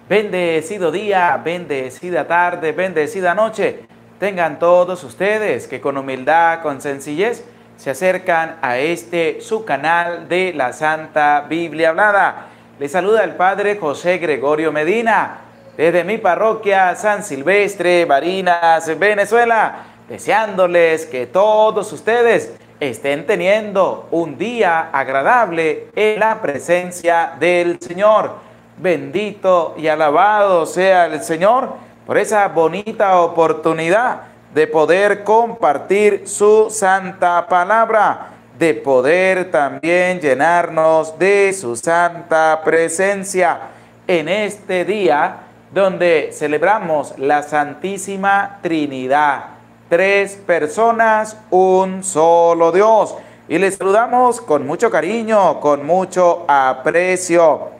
Bendecido día, bendecida tarde, bendecida noche. Tengan todos ustedes que con humildad, con sencillez, se acercan a su canal de la Santa Biblia Hablada. Les saluda el Padre José Gregorio Medina, desde mi parroquia San Silvestre, Barinas, Venezuela, deseándoles que todos ustedes estén teniendo un día agradable en la presencia del Señor. Bendito y alabado sea el Señor por esa bonita oportunidad de poder compartir su santa palabra, de poder también llenarnos de su santa presencia en este día donde celebramos la Santísima Trinidad. 3 personas, un solo Dios. Y les saludamos con mucho cariño, con mucho aprecio.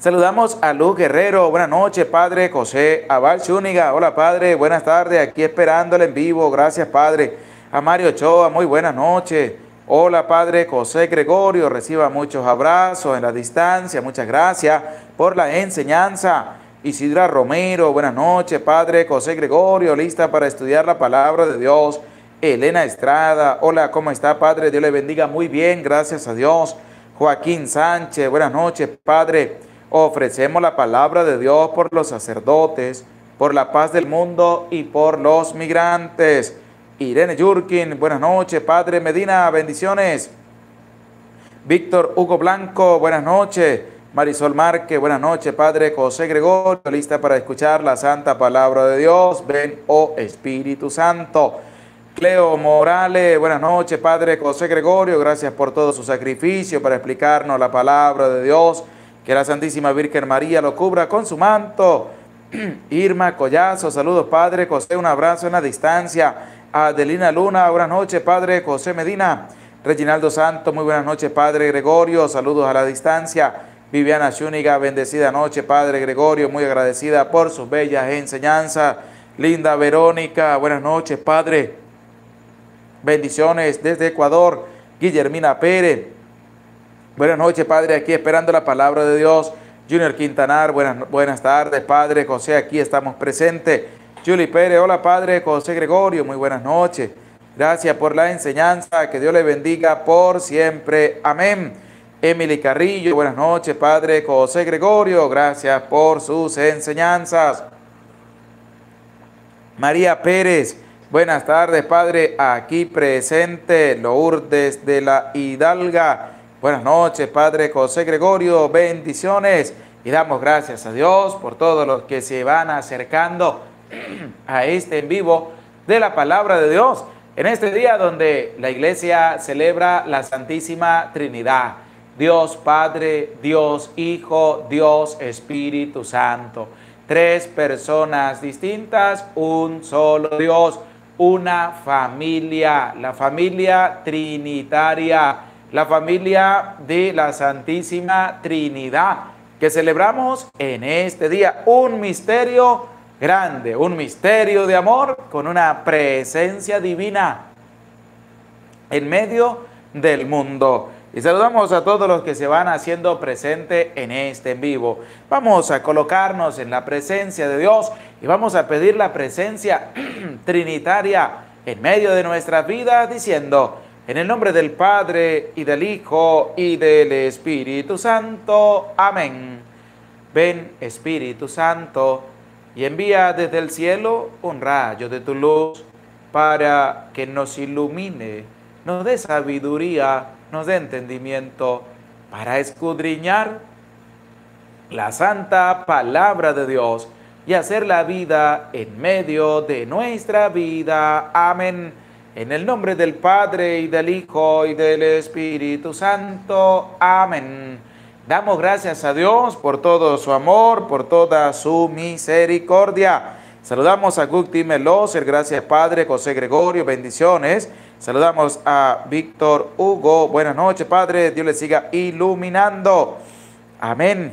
Saludamos a Luz Guerrero, buenas noches, Padre José Abal Zúñiga, hola Padre, buenas tardes, aquí esperándole en vivo, gracias Padre. A Mario Ochoa, muy buenas noches. Hola Padre José Gregorio, reciba muchos abrazos en la distancia, muchas gracias por la enseñanza. Isidra Romero, buenas noches, Padre José Gregorio, lista para estudiar la palabra de Dios. Elena Estrada, hola, ¿cómo está Padre? Dios le bendiga, muy bien, gracias a Dios. Joaquín Sánchez, buenas noches, Padre. Ofrecemos la palabra de Dios por los sacerdotes, por la paz del mundo y por los migrantes. Irene Yurkin, buenas noches. Padre Medina, bendiciones. Víctor Hugo Blanco, buenas noches. Marisol Márquez, buenas noches. Padre José Gregorio, lista para escuchar la santa palabra de Dios. Ven, oh Espíritu Santo. Cleo Morales, buenas noches. Padre José Gregorio, gracias por todo su sacrificio para explicarnos la palabra de Dios. Que la Santísima Virgen María lo cubra con su manto. Irma Collazo, saludos Padre José, un abrazo en la distancia. Adelina Luna, buenas noches Padre José Medina. Reginaldo Santos, muy buenas noches Padre Gregorio, saludos a la distancia. Viviana Zúñiga, bendecida noche Padre Gregorio, muy agradecida por sus bellas enseñanzas. Linda Verónica, buenas noches Padre. Bendiciones desde Ecuador. Guillermina Pérez. Buenas noches, Padre, aquí esperando la palabra de Dios. Junior Quintanar, buenas tardes, Padre José, aquí estamos presentes. Julie Pérez, hola, Padre José Gregorio, muy buenas noches. Gracias por la enseñanza, que Dios le bendiga por siempre. Amén. Emily Carrillo, buenas noches, Padre José Gregorio, gracias por sus enseñanzas. María Pérez, buenas tardes, Padre, aquí presente. Lourdes de la Hidalga. Buenas noches, Padre José Gregorio, bendiciones. Y damos gracias a Dios por todos los que se van acercando a este en vivo de la palabra de Dios. En este día donde la iglesia celebra la Santísima Trinidad. Dios Padre, Dios Hijo, Dios Espíritu Santo. 3 personas distintas, un solo Dios, una familia, la familia trinitaria. La familia de la Santísima Trinidad, que celebramos en este día, un misterio grande, un misterio de amor con una presencia divina en medio del mundo. Y saludamos a todos los que se van haciendo presente en este en vivo. Vamos a colocarnos en la presencia de Dios y vamos a pedir la presencia trinitaria en medio de nuestras vidas, diciendo: en el nombre del Padre, y del Hijo, y del Espíritu Santo. Amén. Ven, Espíritu Santo, y envía desde el cielo un rayo de tu luz, para que nos ilumine, nos dé sabiduría, nos dé entendimiento, para escudriñar la santa palabra de Dios, y hacer la vida en medio de nuestra vida. Amén. En el nombre del Padre, y del Hijo, y del Espíritu Santo. Amén. Damos gracias a Dios por todo su amor, por toda su misericordia. Saludamos a Guti Meloser, gracias Padre José Gregorio, bendiciones. Saludamos a Víctor Hugo, buenas noches Padre, Dios le siga iluminando. Amén.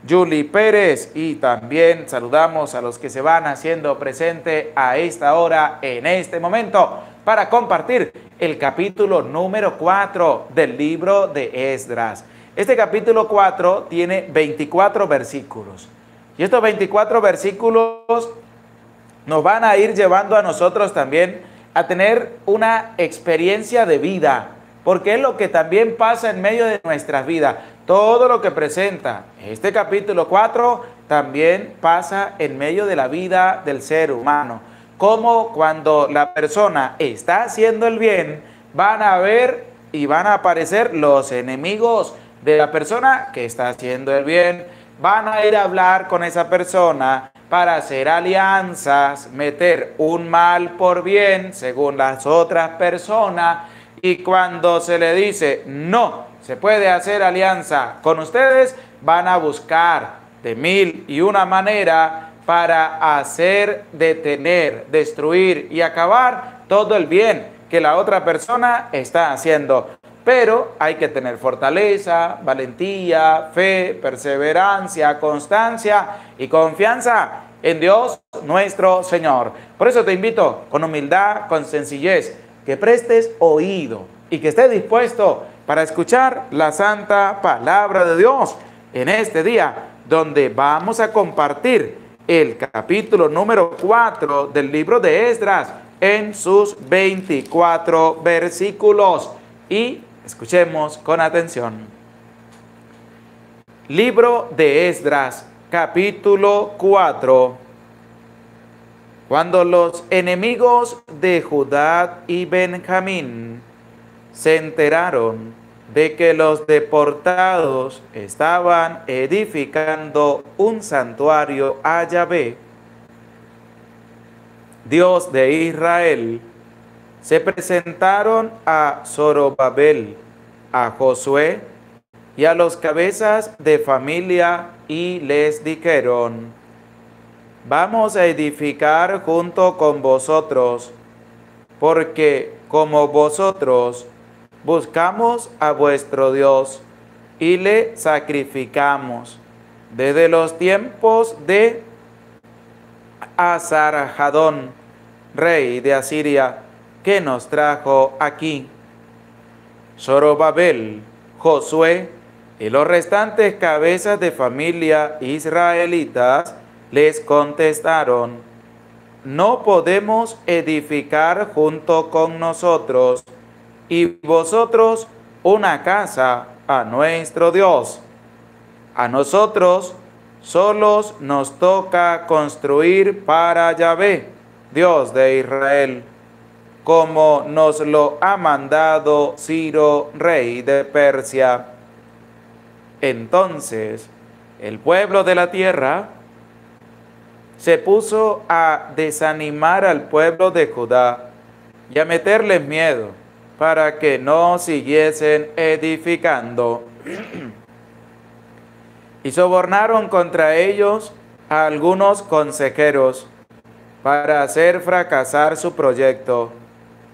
Julie Pérez, y también saludamos a los que se van haciendo presente a esta hora, en este momento, para compartir el capítulo número 4 del libro de Esdras. Este capítulo 4 tiene 24 versículos Y estos 24 versículos nos van a ir llevando a nosotros también a tener una experiencia de vida, porque es lo que también pasa en medio de nuestras vidas. Todo lo que presenta este capítulo 4 también pasa en medio de la vida del ser humano. Como cuando la persona está haciendo el bien, van a ver y van a aparecer los enemigos de la persona que está haciendo el bien. Van a ir a hablar con esa persona para hacer alianzas, meter un mal por bien según las otras personas. Y cuando se le dice, no, se puede hacer alianza con ustedes, van a buscar de mil y una manera para hacer, detener, destruir y acabar todo el bien que la otra persona está haciendo. Pero hay que tener fortaleza, valentía, fe, perseverancia, constancia y confianza en Dios nuestro Señor. Por eso te invito con humildad, con sencillez, que prestes oído y que estés dispuesto para escuchar la santa palabra de Dios en este día, donde vamos a compartir el capítulo número 4 del libro de Esdras en sus 24 versículos. Y escuchemos con atención. Libro de Esdras, capítulo 4. Cuando los enemigos de Judá y Benjamín se enteraron de que los deportados estaban edificando un santuario a Yahvé, Dios de Israel, se presentaron a Zorobabel, a Josué y a los cabezas de familia y les dijeron: vamos a edificar junto con vosotros, porque como vosotros buscamos a vuestro Dios y le sacrificamos desde los tiempos de Asarhadón, rey de Asiria, que nos trajo aquí. Zorobabel, Josué y los restantes cabezas de familia israelitas les contestaron: no podemos edificar junto con nosotros y vosotros una casa a nuestro Dios. A nosotros solos nos toca construir para Yahvé, Dios de Israel, como nos lo ha mandado Ciro, rey de Persia. Entonces el pueblo de la tierra se puso a desanimar al pueblo de Judá y a meterles miedo para que no siguiesen edificando. Y sobornaron contra ellos a algunos consejeros para hacer fracasar su proyecto.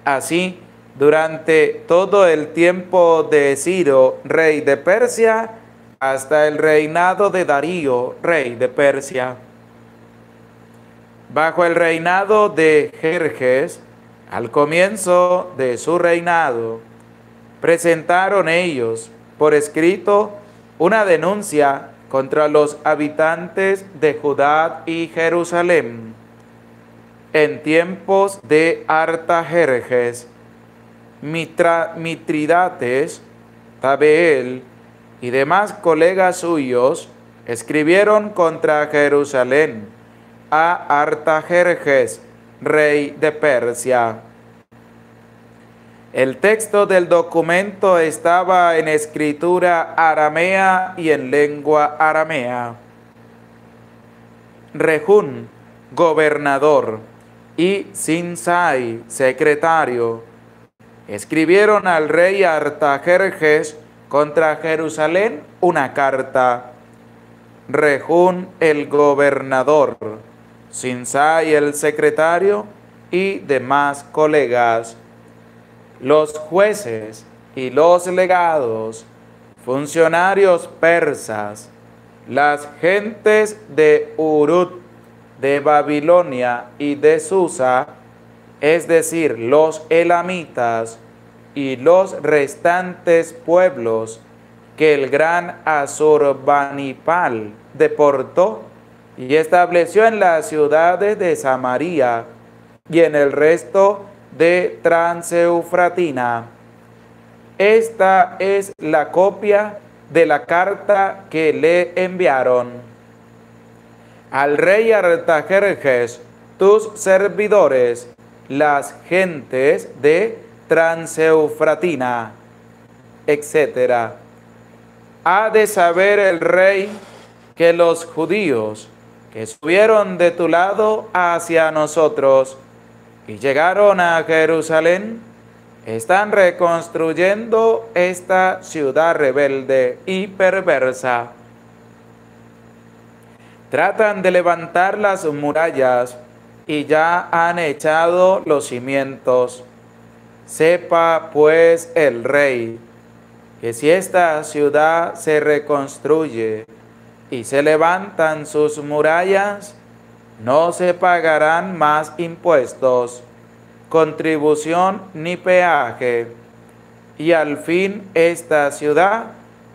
Así, durante todo el tiempo de Ciro, rey de Persia, hasta el reinado de Darío, rey de Persia. Bajo el reinado de Jerjes, al comienzo de su reinado, presentaron ellos por escrito una denuncia contra los habitantes de Judá y Jerusalén. En tiempos de Artajerjes, Mitridates, Tabeel y demás colegas suyos escribieron contra Jerusalén a Artajerjes, rey de Persia. El texto del documento estaba en escritura aramea y en lengua aramea. Rehún, gobernador, y Sinsai, secretario, escribieron al rey Artajerjes contra Jerusalén una carta. Rehún, el gobernador, Sinsai, el secretario, y demás colegas, los jueces y los legados, funcionarios persas, las gentes de Urut, de Babilonia y de Susa, es decir, los elamitas y los restantes pueblos que el gran Asurbanipal deportó, y estableció en las ciudades de Samaria y en el resto de Transeufratina. Esta es la copia de la carta que le enviaron. Al rey Artajerjes, tus servidores, las gentes de Transeufratina, etc. Ha de saber el rey que los judíos que subieron de tu lado hacia nosotros y llegaron a Jerusalén, están reconstruyendo esta ciudad rebelde y perversa. Tratan de levantar las murallas y ya han echado los cimientos. Sepa pues el rey que si esta ciudad se reconstruye y se levantan sus murallas, no se pagarán más impuestos, contribución ni peaje, y al fin esta ciudad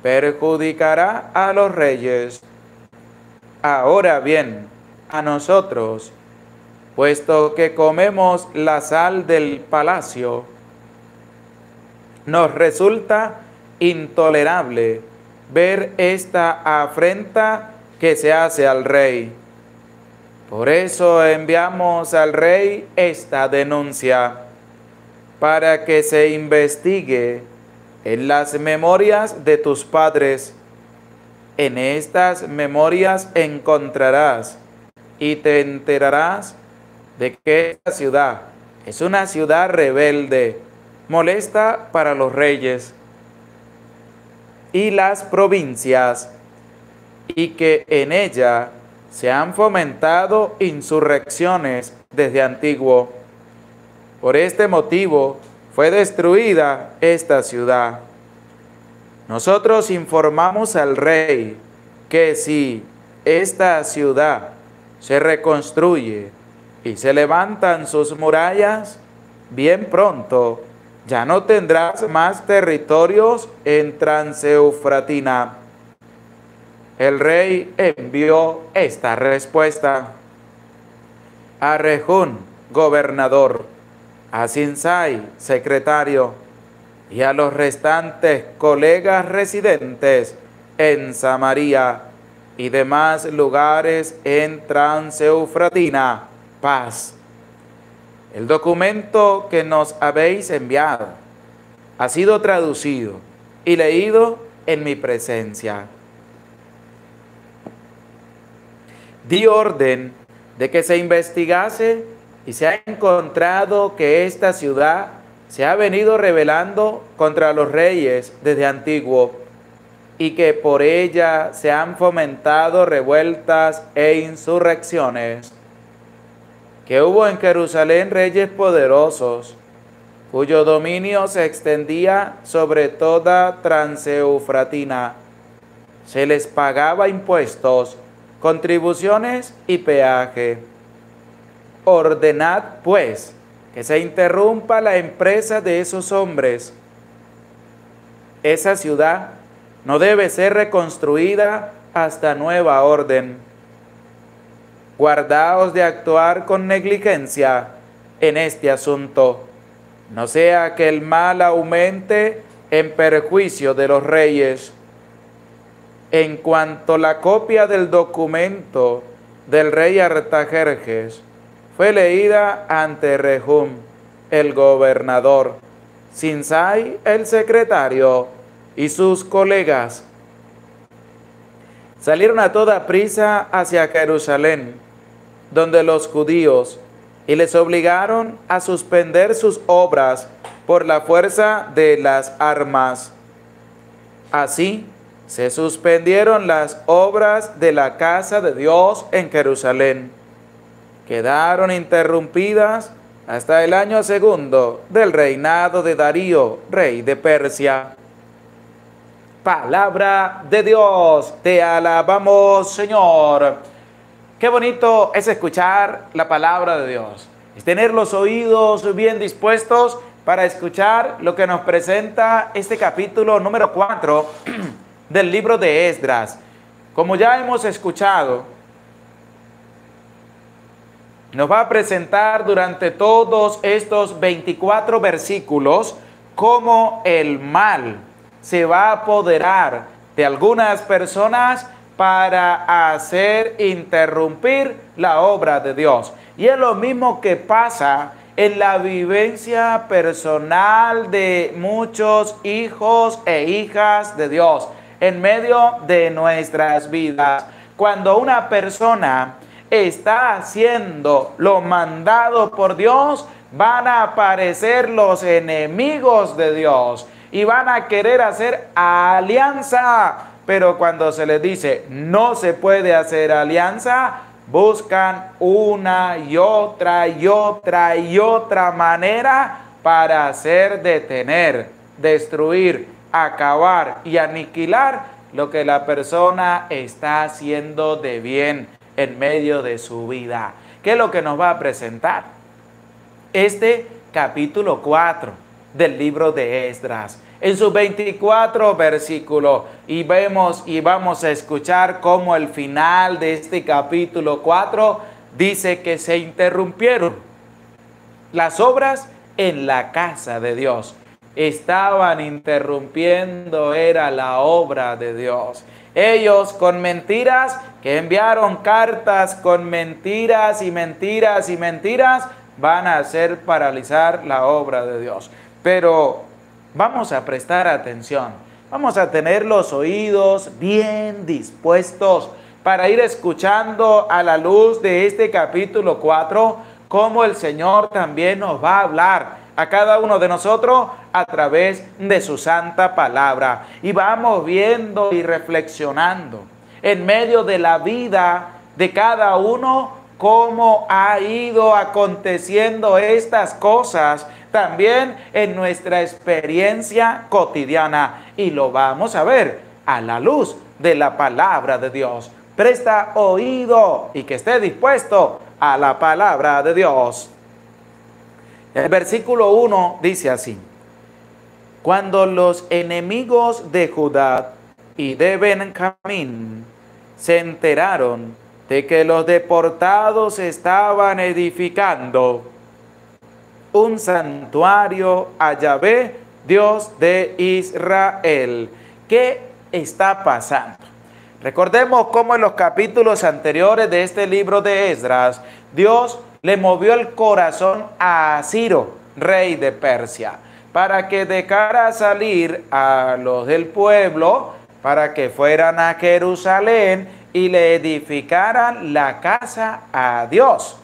perjudicará a los reyes. Ahora bien, a nosotros, puesto que comemos la sal del palacio, nos resulta intolerable ver esta afrenta que se hace al rey. Por eso enviamos al rey esta denuncia, para que se investigue en las memorias de tus padres. En estas memorias encontrarás y te enterarás de que esta ciudad es una ciudad rebelde, molesta para los reyes y las provincias, y que en ella se han fomentado insurrecciones desde antiguo. Por este motivo fue destruida esta ciudad. Nosotros informamos al rey que si esta ciudad se reconstruye y se levantan sus murallas, bien pronto ya no tendrás más territorios en Transeufratina. El rey envió esta respuesta a Rehum, gobernador, a Sinsai, secretario, y a los restantes colegas residentes en Samaria y demás lugares en Transeufratina, paz. El documento que nos habéis enviado ha sido traducido y leído en mi presencia. Di orden de que se investigase y se ha encontrado que esta ciudad se ha venido rebelando contra los reyes desde antiguo y que por ella se han fomentado revueltas e insurrecciones. Que hubo en Jerusalén reyes poderosos, cuyo dominio se extendía sobre toda Transeufratina. Se les pagaba impuestos, contribuciones y peaje. Ordenad, pues, que se interrumpa la empresa de esos hombres. Esa ciudad no debe ser reconstruida hasta nueva orden. Guardaos de actuar con negligencia en este asunto, no sea que el mal aumente en perjuicio de los reyes. En cuanto a la copia del documento del rey Artajerjes fue leída ante Rehum, el gobernador, Sinsai, el secretario, y sus colegas, salieron a toda prisa hacia Jerusalén, donde los judíos, y les obligaron a suspender sus obras por la fuerza de las armas. Así, se suspendieron las obras de la casa de Dios en Jerusalén. Quedaron interrumpidas hasta el año segundo del reinado de Darío, rey de Persia. Palabra de Dios, te alabamos, Señor. Qué bonito es escuchar la palabra de Dios, es tener los oídos bien dispuestos para escuchar lo que nos presenta este capítulo número 4 del libro de Esdras. Como ya hemos escuchado, nos va a presentar durante todos estos 24 versículos cómo el mal se va a apoderar de algunas personas para hacer interrumpir la obra de Dios. Y es lo mismo que pasa en la vivencia personal de muchos hijos e hijas de Dios en medio de nuestras vidas. Cuando una persona está haciendo lo mandado por Dios, van a aparecer los enemigos de Dios y van a querer hacer alianza. Pero cuando se les dice no se puede hacer alianza, buscan una y otra y otra y otra manera para hacer detener, destruir, acabar y aniquilar lo que la persona está haciendo de bien en medio de su vida. ¿Qué es lo que nos va a presentar este capítulo 4 del libro de Esdras? En sus 24 versículos, y vamos a escuchar cómo el final de este capítulo 4 dice que se interrumpieron las obras en la casa de Dios. Estaban interrumpiendo, era la obra de Dios. Ellos con mentiras, que enviaron cartas con mentiras y mentiras y mentiras, van a hacer paralizar la obra de Dios. Pero vamos a prestar atención, vamos a tener los oídos bien dispuestos para ir escuchando a la luz de este capítulo 4, cómo el Señor también nos va a hablar a cada uno de nosotros a través de su santa palabra. Y vamos viendo y reflexionando en medio de la vida de cada uno cómo ha ido aconteciendo estas cosas también en nuestra experiencia cotidiana, y lo vamos a ver a la luz de la palabra de Dios. Presta oído y que esté dispuesto a la palabra de Dios. El versículo 1 dice así: cuando los enemigos de Judá y de Benjamín se enteraron de que los deportados estaban edificando un santuario a Yahvé, Dios de Israel. ¿Qué está pasando? Recordemos cómo en los capítulos anteriores de este libro de Esdras, Dios le movió el corazón a Ciro, rey de Persia, para que dejara salir a los del pueblo, para que fueran a Jerusalén y le edificaran la casa a Dios.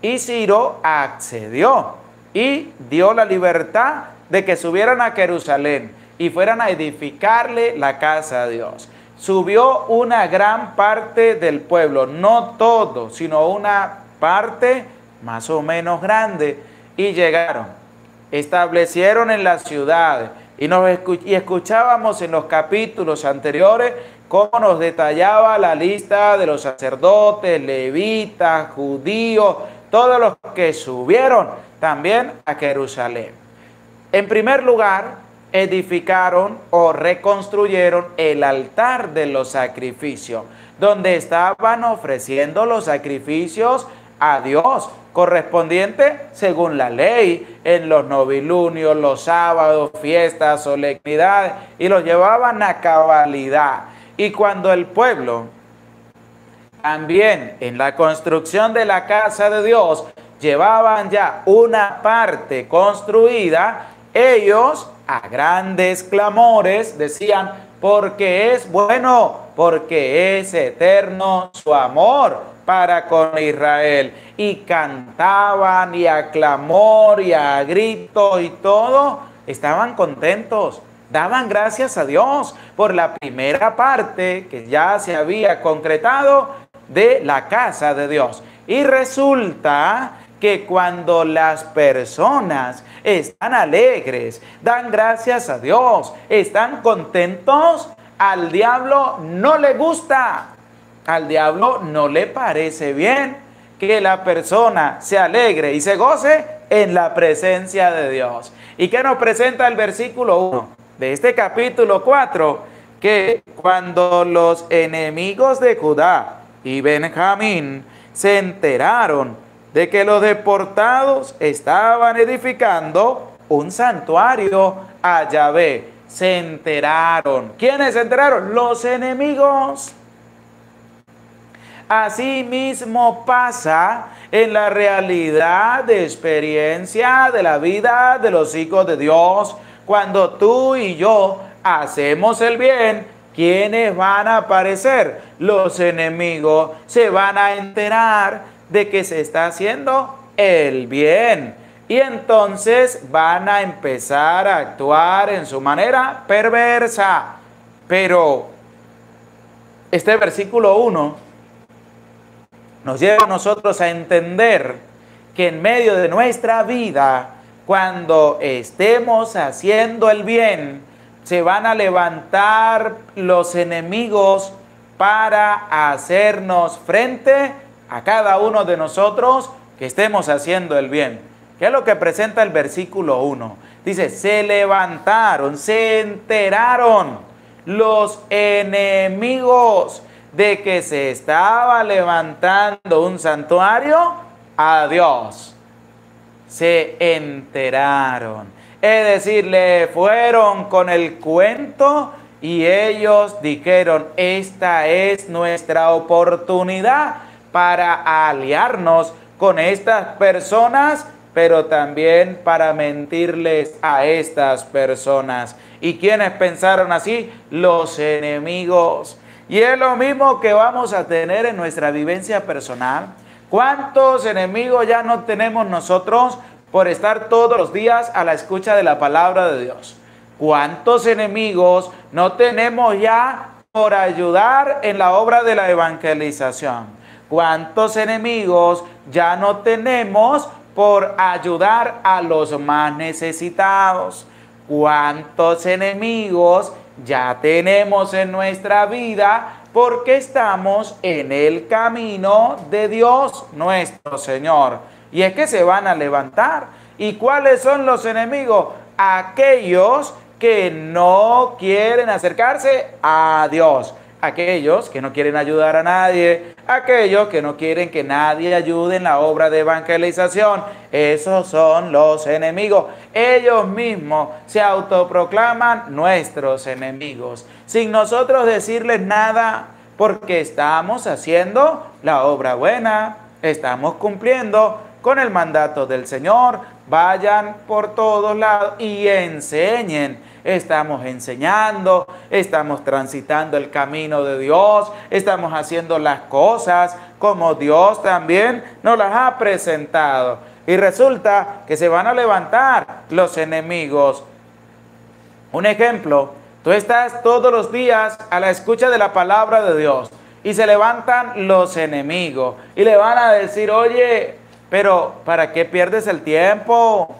Y Ciro accedió y dio la libertad de que subieran a Jerusalén y fueran a edificarle la casa a Dios. Subió una gran parte del pueblo, no todo, sino una parte más o menos grande, y llegaron, establecieron en la ciudad, y escuchábamos en los capítulos anteriores cómo nos detallaba la lista de los sacerdotes, levitas, judíos, todos los que subieron también a Jerusalén. En primer lugar, edificaron o reconstruyeron el altar de los sacrificios, donde estaban ofreciendo los sacrificios a Dios, correspondiente según la ley, en los novilunios, los sábados, fiestas, solemnidades, y los llevaban a cabalidad. Y cuando el pueblo, también en la construcción de la casa de Dios, llevaban ya una parte construida, ellos a grandes clamores decían: porque es bueno, porque es eterno su amor para con Israel. Y cantaban, y a clamor y a grito y todo, estaban contentos, daban gracias a Dios por la primera parte que ya se había concretado de la casa de Dios. Y resulta que cuando las personas están alegres, dan gracias a Dios, están contentos, al diablo no le gusta, al diablo no le parece bien que la persona se alegre y se goce en la presencia de Dios. ¿Y qué nos presenta el versículo 1 de este capítulo 4? Que cuando los enemigos de Judá y Benjamín se enteraron de que los deportados estaban edificando un santuario a Yahvé. Se enteraron. ¿Quiénes se enteraron? Los enemigos. Así mismo pasa en la realidad de experiencia de la vida de los hijos de Dios. Cuando tú y yo hacemos el bien, ¿quiénes van a aparecer? Los enemigos. Se van a enterar de que se está haciendo el bien. Y entonces van a empezar a actuar en su manera perversa. Pero este versículo 1 nos lleva a nosotros a entender que en medio de nuestra vida, cuando estemos haciendo el bien, se van a levantar los enemigos para hacernos frente a cada uno de nosotros que estemos haciendo el bien. ¿Qué es lo que presenta el versículo 1? Dice, se levantaron, se enteraron los enemigos de que se estaba levantando un santuario a Dios. Se enteraron. Es decir, le fueron con el cuento y ellos dijeron, esta es nuestra oportunidad para aliarnos con estas personas, pero también para mentirles a estas personas. ¿Y quiénes pensaron así? Los enemigos. Y es lo mismo que vamos a tener en nuestra vivencia personal. ¿Cuántos enemigos ya no tenemos nosotros por estar todos los días a la escucha de la palabra de Dios? ¿Cuántos enemigos no tenemos ya por ayudar en la obra de la evangelización? ¿Cuántos enemigos ya no tenemos por ayudar a los más necesitados? ¿Cuántos enemigos ya tenemos en nuestra vida porque estamos en el camino de Dios nuestro Señor? Y es que se van a levantar. ¿Y cuáles son los enemigos? Aquellos que no quieren acercarse a Dios, aquellos que no quieren ayudar a nadie, aquellos que no quieren que nadie ayude en la obra de evangelización. Esos son los enemigos. Ellos mismos se autoproclaman nuestros enemigos, sin nosotros decirles nada, porque estamos haciendo la obra buena, estamos cumpliendo con el mandato del Señor. Vayan por todos lados y enseñen. Estamos enseñando, estamos transitando el camino de Dios, estamos haciendo las cosas como Dios también nos las ha presentado. Y resulta que se van a levantar los enemigos. Un ejemplo, tú estás todos los días a la escucha de la palabra de Dios y se levantan los enemigos y le van a decir, oye, pero ¿para qué pierdes el tiempo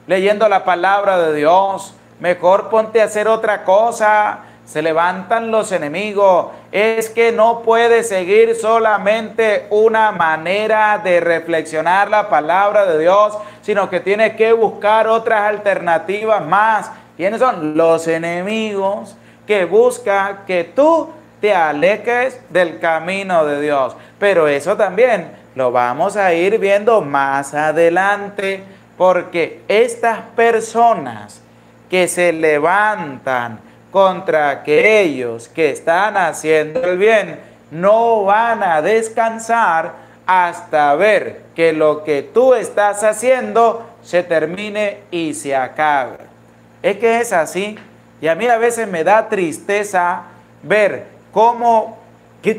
leyendo la palabra de Dios? Mejor ponte a hacer otra cosa. Se levantan los enemigos. Es que no puedes seguir solamente una manera de reflexionar la palabra de Dios, sino que tienes que buscar otras alternativas más. ¿Quiénes son? Los enemigos que buscan que tú te alejes del camino de Dios. Pero eso también lo vamos a ir viendo más adelante, porque estas personas que se levantan contra aquellos que están haciendo el bien, no van a descansar hasta ver que lo que tú estás haciendo se termine y se acabe. Es que es así. Y a mí a veces me da tristeza ver cómo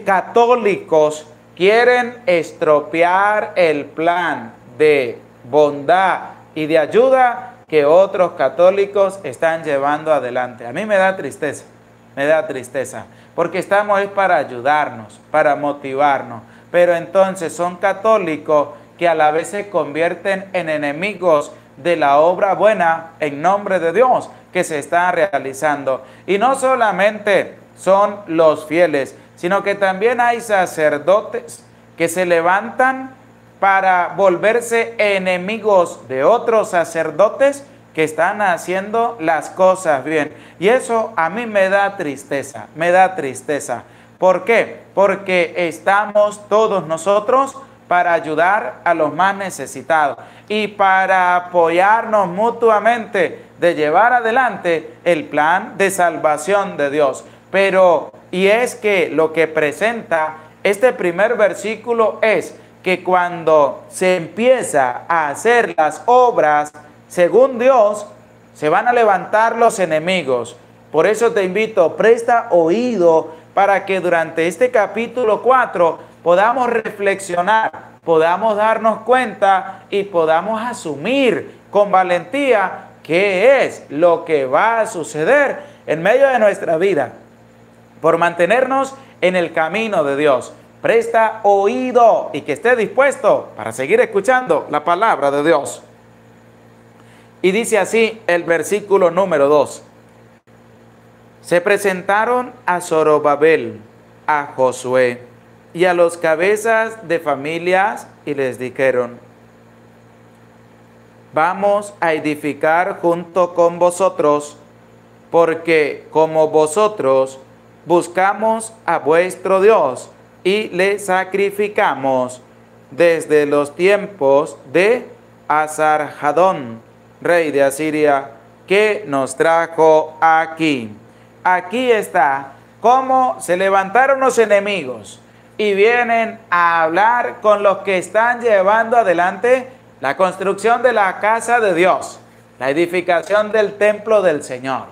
católicos quieren estropear el plan de bondad y de ayuda que otros católicos están llevando adelante. A mí me da tristeza, porque estamos ahí para ayudarnos, para motivarnos, pero entonces son católicos que a la vez se convierten en enemigos de la obra buena en nombre de Dios que se está realizando. Y no solamente son los fieles, sino que también hay sacerdotes que se levantan para volverse enemigos de otros sacerdotes que están haciendo las cosas bien. Y eso a mí me da tristeza, ¿Por qué? Porque estamos todos nosotros para ayudar a los más necesitados y para apoyarnos mutuamente de llevar adelante el plan de salvación de Dios. Y es que lo que presenta este primer versículo es que cuando se empieza a hacer las obras según Dios, se van a levantar los enemigos. Por eso te invito, presta oído para que durante este capítulo 4 podamos reflexionar, podamos darnos cuenta y podamos asumir con valentía qué es lo que va a suceder en medio de nuestra vida por mantenernos en el camino de Dios. Presta oído y que esté dispuesto para seguir escuchando la palabra de Dios. Y dice así el versículo número 2. Se presentaron a Zorobabel, a Josué y a los cabezas de familias y les dijeron: vamos a edificar junto con vosotros, porque como vosotros buscamos a vuestro Dios y le sacrificamos desde los tiempos de Asarjadón, rey de Asiria, que nos trajo aquí. Aquí está cómo se levantaron los enemigos y vienen a hablar con los que están llevando adelante la construcción de la casa de Dios, la edificación del templo del Señor.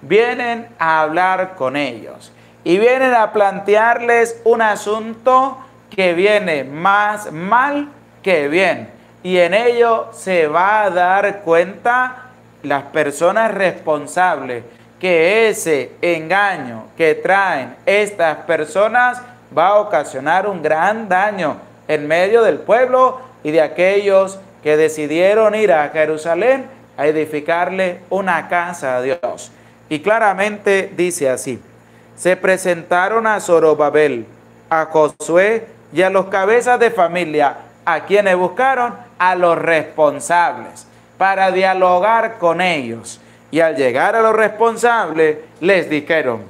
Vienen a hablar con ellos y vienen a plantearles un asunto que viene más mal que bien. Y en ello se va a dar cuenta las personas responsables que ese engaño que traen estas personas va a ocasionar un gran daño en medio del pueblo y de aquellos que decidieron ir a Jerusalén a edificarle una casa a Dios. Y claramente dice así: se presentaron a Zorobabel, a Josué y a los cabezas de familia, a quienes buscaron a los responsables para dialogar con ellos. Y al llegar a los responsables les dijeron: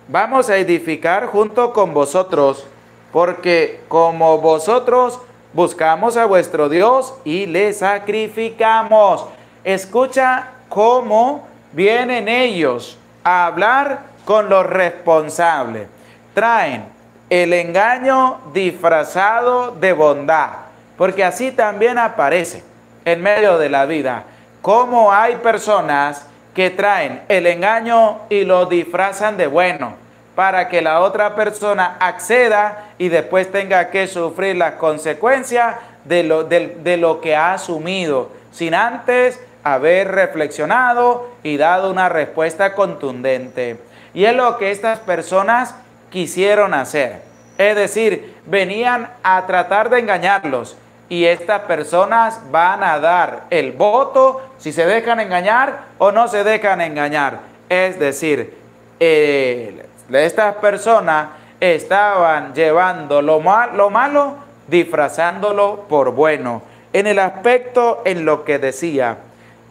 vamos a edificar junto con vosotros, porque como vosotros buscamos a vuestro Dios y le sacrificamos. Escucha cómo vienen ellos a hablar con los responsables. Traen el engaño disfrazado de bondad, porque así también aparece en medio de la vida. Cómo hay personas que traen el engaño y lo disfrazan de bueno para que la otra persona acceda y después tenga que sufrir las consecuencias de lo que ha asumido, sin antes haber reflexionado y dado una respuesta contundente. Y es lo que estas personas quisieron hacer. Es decir, venían a tratar de engañarlos. Y estas personas van a dar el voto si se dejan engañar o no se dejan engañar. Es decir, estas personas estaban llevando lo malo, disfrazándolo por bueno. En el aspecto en lo que decía: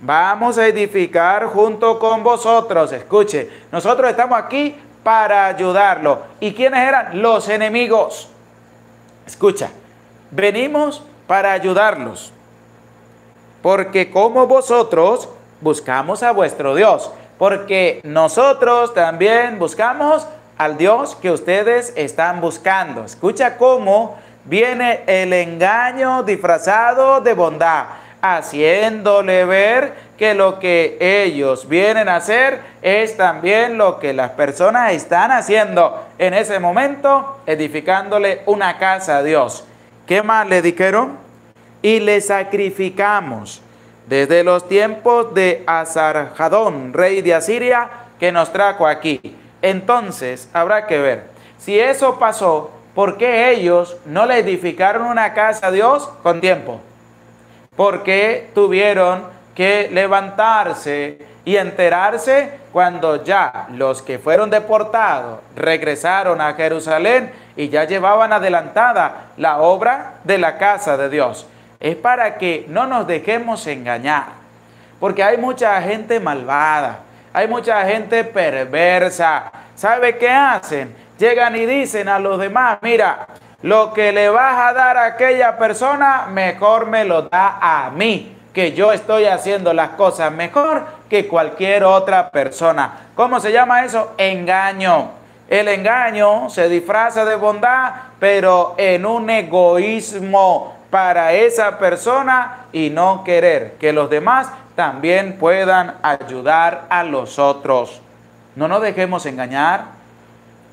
vamos a edificar junto con vosotros. Escuche, nosotros estamos aquí para ayudarlo. ¿Y quiénes eran? Los enemigos. Escucha, venimos para ayudarlos, porque como vosotros buscamos a vuestro Dios, porque nosotros también buscamos al Dios que ustedes están buscando. Escucha cómo viene el engaño disfrazado de bondad, haciéndole ver que lo que ellos vienen a hacer es también lo que las personas están haciendo en ese momento, edificándole una casa a Dios. ¿Qué más le dijeron? Y le sacrificamos desde los tiempos de Asarjadón, rey de Asiria, que nos trajo aquí. Entonces, habrá que ver, si eso pasó, ¿por qué ellos no le edificaron una casa a Dios con tiempo? ¿Por qué tuvieron que levantarse y enterarse cuando ya los que fueron deportados regresaron a Jerusalén y ya llevaban adelantada la obra de la casa de Dios? Es para que no nos dejemos engañar, porque hay mucha gente malvada, hay mucha gente perversa. ¿Sabe qué hacen? Llegan y dicen a los demás: mira, lo que le vas a dar a aquella persona, mejor me lo da a mí, que yo estoy haciendo las cosas mejor que cualquier otra persona. ¿Cómo se llama eso? Engaño. El engaño se disfraza de bondad, pero en un egoísmo para esa persona y no querer que los demás también puedan ayudar a los otros. No nos dejemos engañar.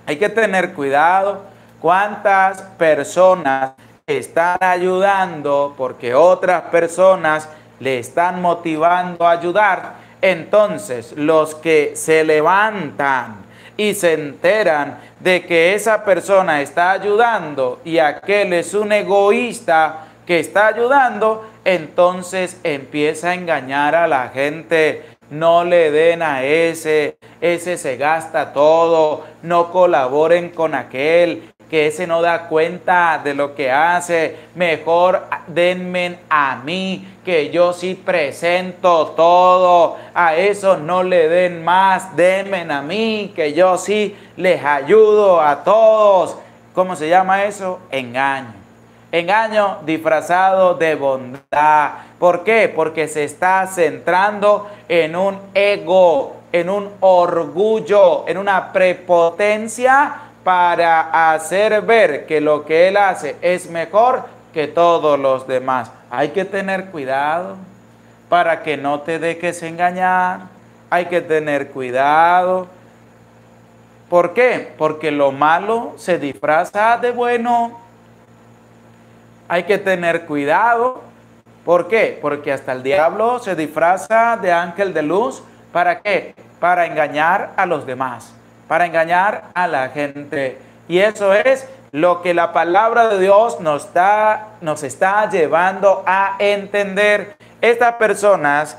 Hay que tener cuidado. ¿Cuántas personas están ayudando porque otras personas le están motivando a ayudar? Entonces, los que se levantan y se enteran de que esa persona está ayudando y aquel es un egoísta que está ayudando, entonces empieza a engañar a la gente. No le den a ese se gasta todo, no colaboren con aquel, que ese no da cuenta de lo que hace, mejor denme a mí, que yo sí presento todo, a eso no le den más, denme a mí, que yo sí les ayudo a todos. ¿Cómo se llama eso? Engaño. Engaño disfrazado de bondad. ¿Por qué? Porque se está centrando en un ego, en un orgullo, en una prepotencia para hacer ver que lo que él hace es mejor que todos los demás. Hay que tener cuidado para que no te dejes engañar. Hay que tener cuidado. ¿Por qué? Porque lo malo se disfraza de bueno. Hay que tener cuidado. ¿Por qué? Porque hasta el diablo se disfraza de ángel de luz. ¿Para qué? Para engañar a los demás, para engañar a la gente. Y eso es lo que la palabra de Dios nos está llevando a entender. Estas personas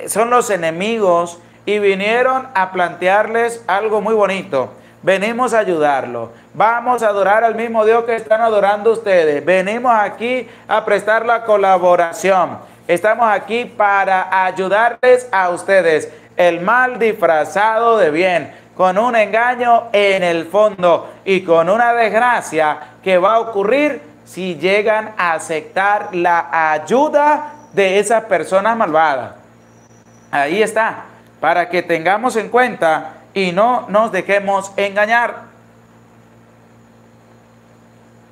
son los enemigos y vinieron a plantearles algo muy bonito. Venimos a ayudarlo. Vamos a adorar al mismo Dios que están adorando ustedes. Venimos aquí a prestar la colaboración. Estamos aquí para ayudarles a ustedes. El mal disfrazado de bien, con un engaño en el fondo y con una desgracia que va a ocurrir si llegan a aceptar la ayuda de esas personas malvadas. Ahí está, para que tengamos en cuenta y no nos dejemos engañar.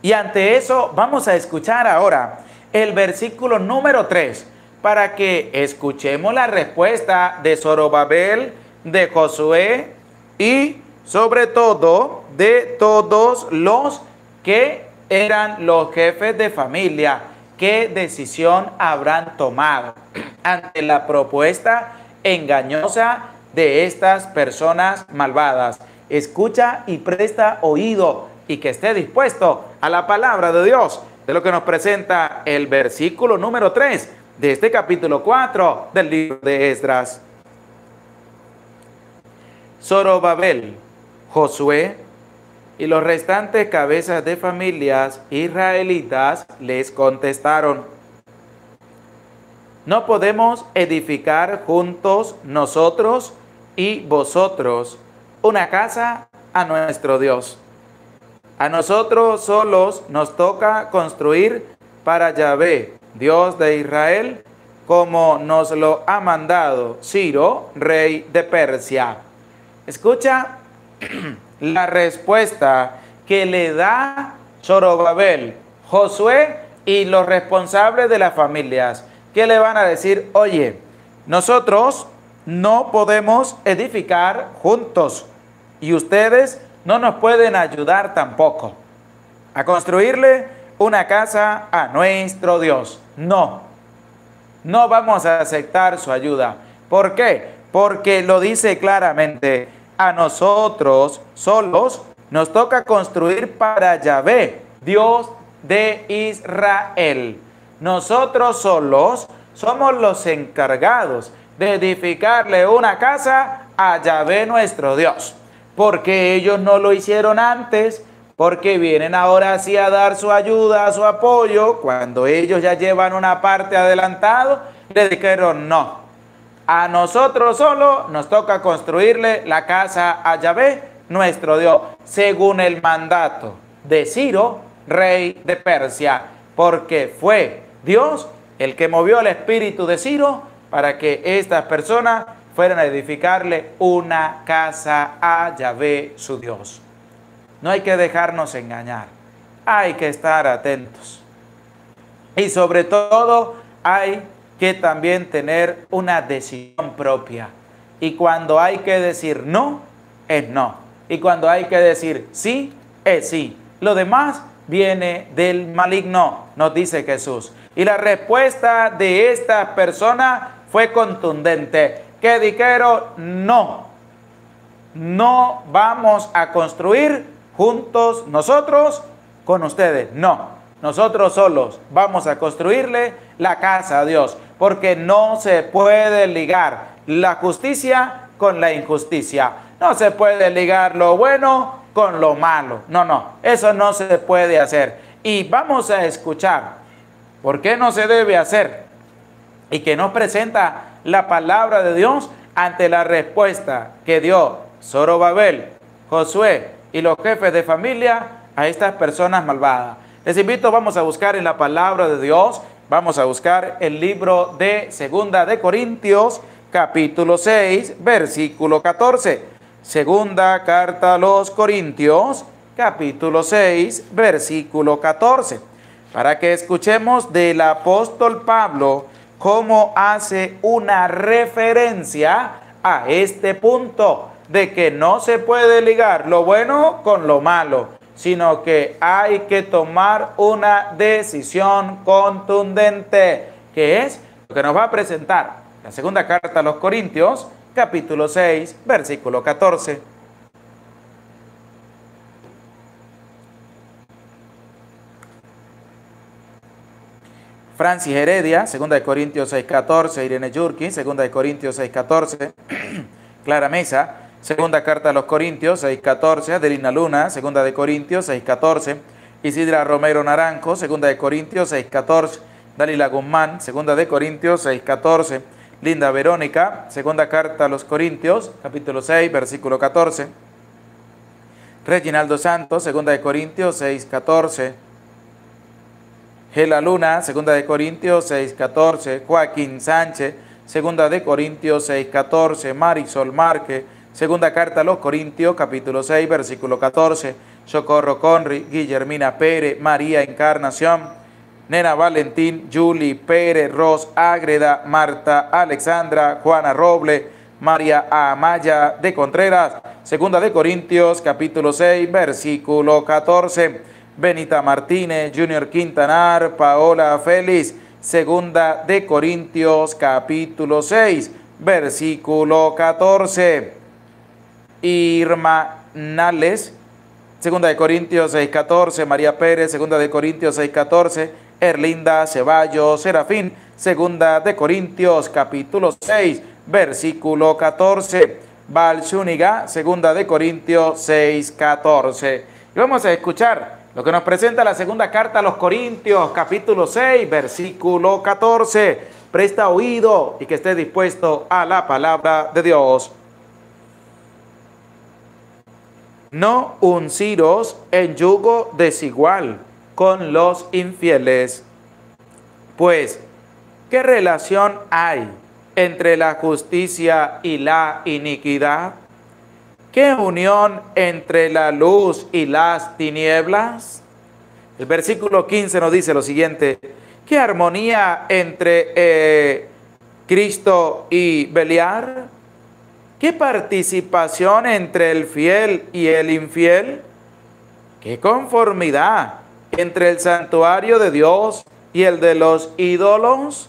Y ante eso vamos a escuchar ahora el versículo número 3, para que escuchemos la respuesta de Zorobabel, de Josué y sobre todo de todos los que eran los jefes de familia. ¿Qué decisión habrán tomado ante la propuesta engañosa de estas personas malvadas? Escucha y presta oído y que esté dispuesto a la palabra de Dios, de lo que nos presenta el versículo número 3 de este capítulo 4 del libro de Esdras. Zorobabel, Josué y los restantes cabezas de familias israelitas les contestaron: no podemos edificar juntos nosotros y vosotros una casa a nuestro Dios. A nosotros solos nos toca construir para Yahvé, Dios de Israel, como nos lo ha mandado Ciro, rey de Persia. Escucha la respuesta que le da Zorobabel, Josué y los responsables de las familias. ¿Qué le van a decir? Oye, nosotros no podemos edificar juntos y ustedes no nos pueden ayudar tampoco a construirle una casa a nuestro Dios. No vamos a aceptar su ayuda. ¿Por qué? Porque lo dice claramente: a nosotros solos nos toca construir para Yahvé, Dios de Israel. Nosotros solos somos los encargados de edificarle una casa a Yahvé nuestro Dios. Porque ellos no lo hicieron antes, porque vienen ahora sí a dar su ayuda, su apoyo, cuando ellos ya llevan una parte adelantado, le dijeron no. A nosotros solo nos toca construirle la casa a Yahvé, nuestro Dios, según el mandato de Ciro, rey de Persia, porque fue Dios el que movió el espíritu de Ciro para que estas personas fueran a edificarle una casa a Yahvé, su Dios. No hay que dejarnos engañar, hay que estar atentos. Y sobre todo hay que también tener una decisión propia. Y cuando hay que decir no, es no. Y cuando hay que decir sí, es sí. Lo demás viene del maligno, nos dice Jesús. Y la respuesta de esta persona fue contundente, que dijeron no, no vamos a construir juntos nosotros con ustedes, no, nosotros solos vamos a construirle la casa a Dios, porque no se puede ligar la justicia con la injusticia, no se puede ligar lo bueno con lo malo, no, eso no se puede hacer. Y vamos a escuchar por qué no se debe hacer y que nos presenta la palabra de Dios ante la respuesta que dio Zorobabel, Josué y los jefes de familia a estas personas malvadas. Les invito, vamos a buscar en la palabra de Dios, vamos a buscar el libro de Segunda de Corintios, capítulo 6, versículo 14. Segunda carta a los Corintios, capítulo 6, versículo 14. Para que escuchemos del apóstol Pablo cómo hace una referencia a este punto de que no se puede ligar lo bueno con lo malo, sino que hay que tomar una decisión contundente, que es lo que nos va a presentar la segunda carta a los Corintios, capítulo 6, versículo 14. Francis Heredia, 2 Corintios 6:14, Irene Yurki, 2 Corintios 6:14, Clara Mesa, 2 carta a los Corintios 6:14, Adelina Luna, 2 Corintios 6:14, Isidra Romero Naranjo, 2 Corintios 6:14, Dalila Guzmán, 2 Corintios 6:14, Linda Verónica, 2 carta a los Corintios, capítulo 6, versículo 14, Reginaldo Santos, 2 Corintios 6:14, Gela Luna, 2 Corintios 6:14, Joaquín Sánchez, 2 Corintios 6:14, Marisol Márquez, 2 carta a los Corintios, capítulo 6, versículo 14, Socorro Conri, Guillermina Pérez, María Encarnación, Nena Valentín, Julie Pérez, Ros Ágreda, Marta Alexandra, Juana Roble, María Amaya de Contreras, 2 Corintios, capítulo 6, versículo 14, Benita Martínez, Junior Quintanar, Paola Félix, 2 Corintios, capítulo 6, versículo 14. Irma Nales, 2 Corintios 6:14, María Pérez, 2 Corintios 6:14, Erlinda Ceballos Serafín, 2 Corintios capítulo 6, versículo 14, Val Zúñiga, 2 Corintios 6:14. Y vamos a escuchar lo que nos presenta la segunda carta a los Corintios, capítulo 6, versículo 14. Presta oído y que esté dispuesto a la palabra de Dios. No unciros en yugo desigual con los infieles. Pues, ¿qué relación hay entre la justicia y la iniquidad? ¿Qué unión entre la luz y las tinieblas? El versículo 15 nos dice lo siguiente: ¿qué armonía entre Cristo y Beliar? ¿Qué participación entre el fiel y el infiel? ¿Qué conformidad entre el santuario de Dios y el de los ídolos?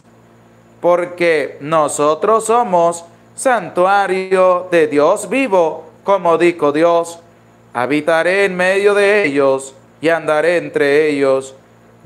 Porque nosotros somos santuario de Dios vivo, como dijo Dios: habitaré en medio de ellos y andaré entre ellos.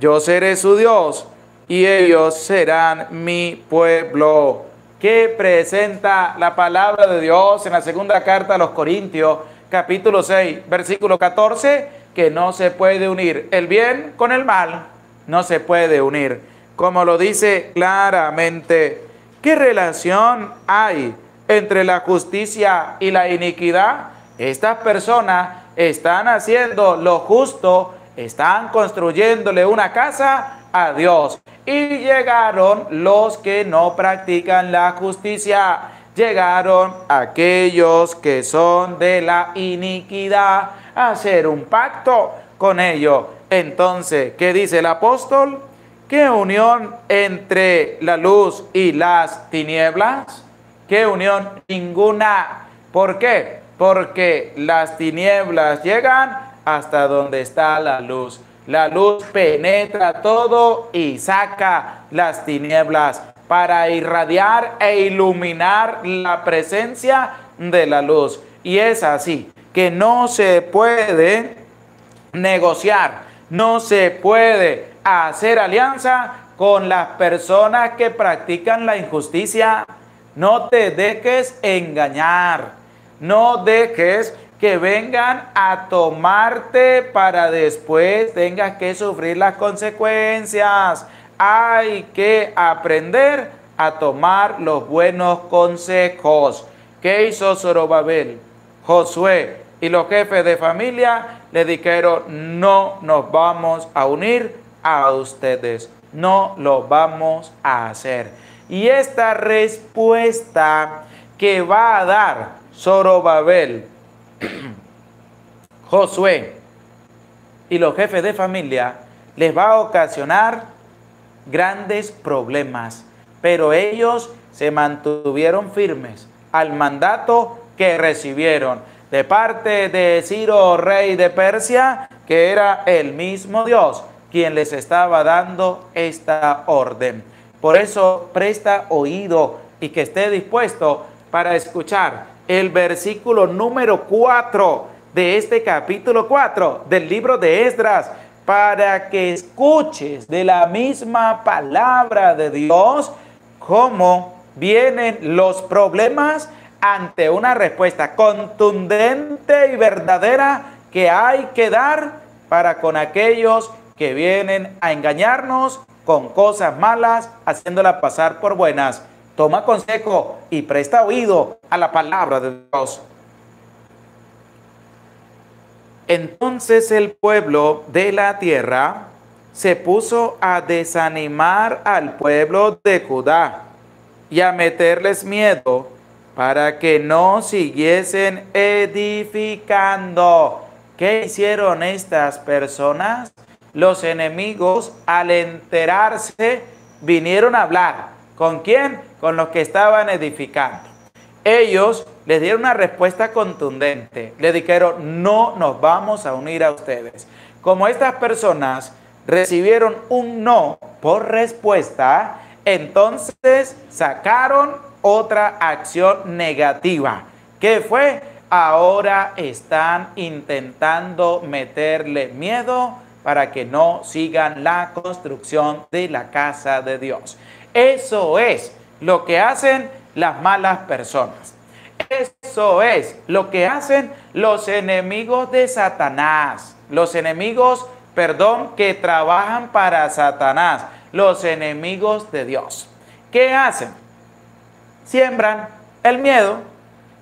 Yo seré su Dios y ellos serán mi pueblo. ¿Qué presenta la palabra de Dios en la segunda carta a los Corintios, capítulo 6, versículo 14? Que no se puede unir el bien con el mal, no se puede unir. Como lo dice claramente, ¿qué relación hay entre la justicia y la iniquidad? Estas personas están haciendo lo justo están construyéndole una casa a Dios. Y llegaron los que no practican la justicia. Llegaron aquellos que son de la iniquidad a hacer un pacto con ellos. Entonces, ¿qué dice el apóstol? ¿Qué unión entre la luz y las tinieblas? ¿Qué unión? Ninguna. ¿Por qué? Porque las tinieblas llegan hasta donde está la luz. La luz penetra todo y saca las tinieblas para irradiar e iluminar la presencia de la luz. Y es así que no se puede negociar, no se puede hacer alianza con las personas que practican la injusticia. No te dejes engañar, no dejes que vengan a tomarte para después tengas que sufrir las consecuencias. Hay que aprender a tomar los buenos consejos. ¿Qué hizo Zorobabel, Josué y los jefes de familia? Le dijeron: no nos vamos a unir a ustedes, no lo vamos a hacer. Y esta respuesta que va a dar Zorobabel, Josué y los jefes de familia les va a ocasionar grandes problemas, pero ellos se mantuvieron firmes al mandato que recibieron de parte de Ciro, rey de Persia, que era el mismo Dios quien les estaba dando esta orden. Por eso presta oído y que esté dispuesto para escuchar el versículo número 4 de este capítulo 4 del libro de Esdras, para que escuches de la misma palabra de Dios cómo vienen los problemas ante una respuesta contundente y verdadera que hay que dar para con aquellos que vienen a engañarnos con cosas malas, haciéndolas pasar por buenas. Toma consejo y presta oído a la palabra de Dios. Entonces el pueblo de la tierra se puso a desanimar al pueblo de Judá y a meterles miedo para que no siguiesen edificando. ¿Qué hicieron estas personas? Los enemigos, al enterarse, vinieron a hablar. ¿Con quién? Con los que estaban edificando. Ellos les dieron una respuesta contundente. Le dijeron: no nos vamos a unir a ustedes. Como estas personas recibieron un no por respuesta, entonces sacaron otra acción negativa. ¿Qué fue? Ahora están intentando meterle miedo para que no sigan la construcción de la casa de Dios. Eso es lo que hacen las malas personas. Eso es lo que hacen los enemigos de Satanás. Los enemigos, que trabajan para Satanás. Los enemigos de Dios. ¿Qué hacen? Siembran el miedo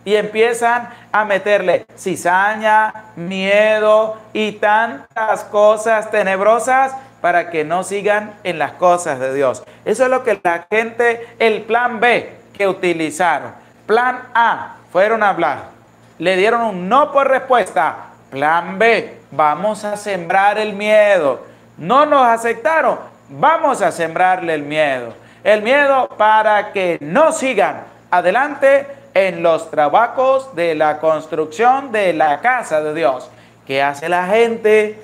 y empiezan a meterle cizaña, miedo y tantas cosas tenebrosas para que no sigan en las cosas de Dios. Eso es lo que la gente, el plan B que utilizaron. Plan A, fueron a hablar, le dieron un no por respuesta. Plan B, vamos a sembrar el miedo. No nos aceptaron, vamos a sembrarle el miedo. El miedo para que no sigan adelante en los trabajos de la construcción de la casa de Dios. ¿Qué hace la gente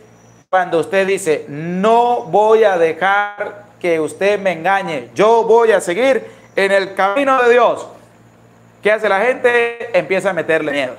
cuando usted dice: no voy a dejar que usted me engañe, yo voy a seguir en el camino de Dios? ¿Qué hace la gente? Empieza a meterle miedo.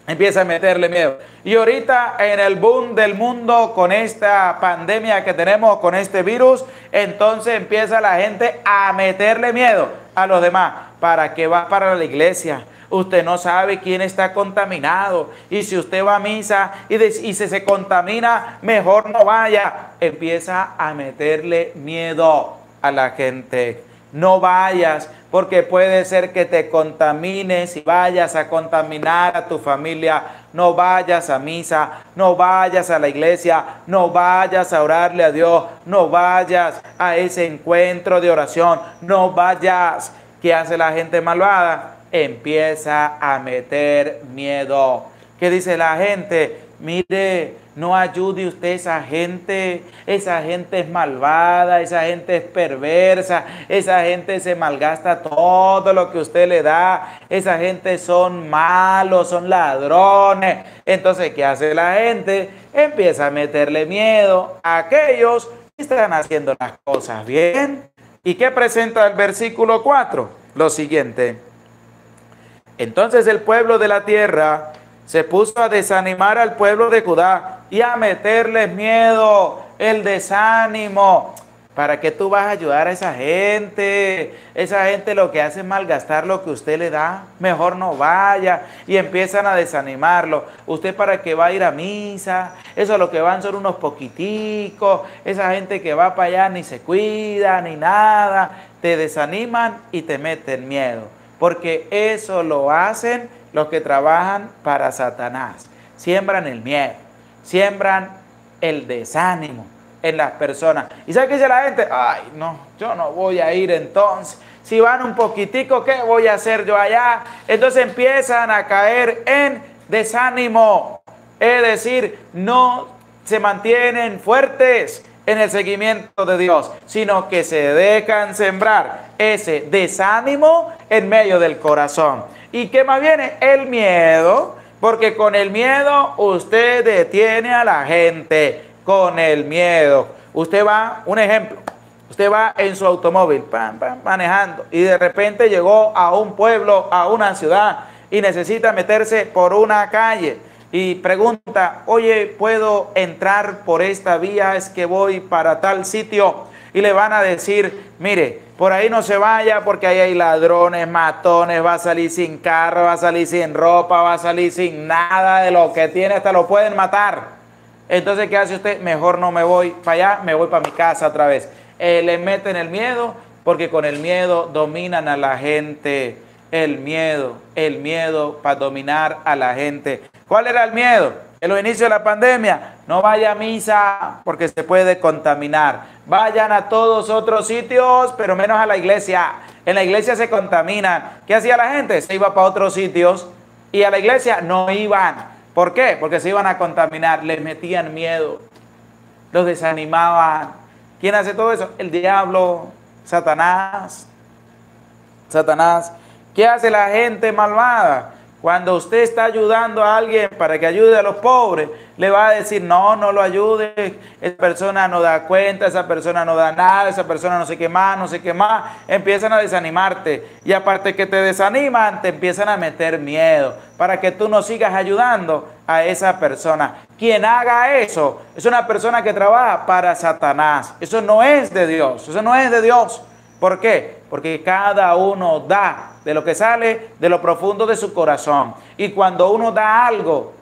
Empieza a meterle miedo. Y ahorita en el boom del mundo con esta pandemia que tenemos, con este virus, entonces empieza la gente a meterle miedo a los demás. ¿Para qué va para la iglesia? Usted no sabe quién está contaminado. Y si usted va a misa y si se contamina, mejor no vaya. Empieza a meterle miedo a la gente. no vayas, porque puede ser que te contamines y vayas a contaminar a tu familia. No vayas a misa, no vayas a la iglesia, no vayas a orarle a Dios, no vayas a ese encuentro de oración, no vayas. ¿Qué hace la gente malvada? Empieza a meter miedo. ¿Qué dice la gente? Mire, no ayude usted a esa gente es malvada, esa gente es perversa, esa gente se malgasta todo lo que usted le da, esa gente son malos, son ladrones. Entonces, ¿qué hace la gente? Empieza a meterle miedo a aquellos que están haciendo las cosas bien. ¿Y qué presenta el versículo 4? Lo siguiente. Entonces el pueblo de la tierra se puso a desanimar al pueblo de Judá y a meterles miedo, el desánimo. ¿Para qué tú vas a ayudar a esa gente? Esa gente lo que hace es malgastar lo que usted le da. Mejor no vaya. Y empiezan a desanimarlo. ¿Usted para qué va a ir a misa? Eso lo que van son unos poquiticos. Esa gente que va para allá ni se cuida ni nada. Te desaniman y te meten miedo. Porque eso lo hacen los que trabajan para Satanás. Siembran el miedo. Siembran el desánimo en las personas. ¿Y sabe qué dice la gente? Ay, no, yo no voy a ir entonces. Si van un poquitico, ¿qué voy a hacer yo allá? Entonces empiezan a caer en desánimo. Es decir, no se mantienen fuertes en el seguimiento de Dios, sino que se dejan sembrar ese desánimo en medio del corazón. ¿Y qué más viene? El miedo, porque con el miedo usted detiene a la gente. Con el miedo. Usted va, un ejemplo, usted va en su automóvil, manejando, y de repente llegó a un pueblo, a una ciudad, y necesita meterse por una calle, y pregunta, oye, ¿puedo entrar por esta vía? Es que voy para tal sitio, y le van a decir, mire, por ahí no se vaya porque ahí hay ladrones, matones, va a salir sin carro, va a salir sin ropa, va a salir sin nada de lo que tiene, hasta lo pueden matar. Entonces, ¿qué hace usted? Mejor no me voy para allá, me voy para mi casa otra vez. Le meten el miedo, porque con el miedo dominan a la gente. El miedo para dominar a la gente. ¿Cuál era el miedo? En los inicios de la pandemia, no vaya a misa porque se puede contaminar. Vayan a todos otros sitios, pero menos a la iglesia. En la iglesia se contaminan. ¿Qué hacía la gente? Se iba para otros sitios y a la iglesia no iban. ¿Por qué? Porque se iban a contaminar, les metían miedo, los desanimaban. ¿Quién hace todo eso? El diablo, Satanás. Satanás. ¿Qué hace la gente malvada? Cuando usted está ayudando a alguien para que ayude a los pobres, le va a decir, no, no lo ayude, esa persona no da cuenta, esa persona no da nada, esa persona no sé qué más, no sé qué más. Empiezan a desanimarte y aparte que te desaniman, te empiezan a meter miedo para que tú no sigas ayudando a esa persona. Quien haga eso es una persona que trabaja para Satanás. Eso no es de Dios, eso no es de Dios. ¿Por qué? Porque cada uno da de lo que sale de lo profundo de su corazón. Y cuando uno da algo,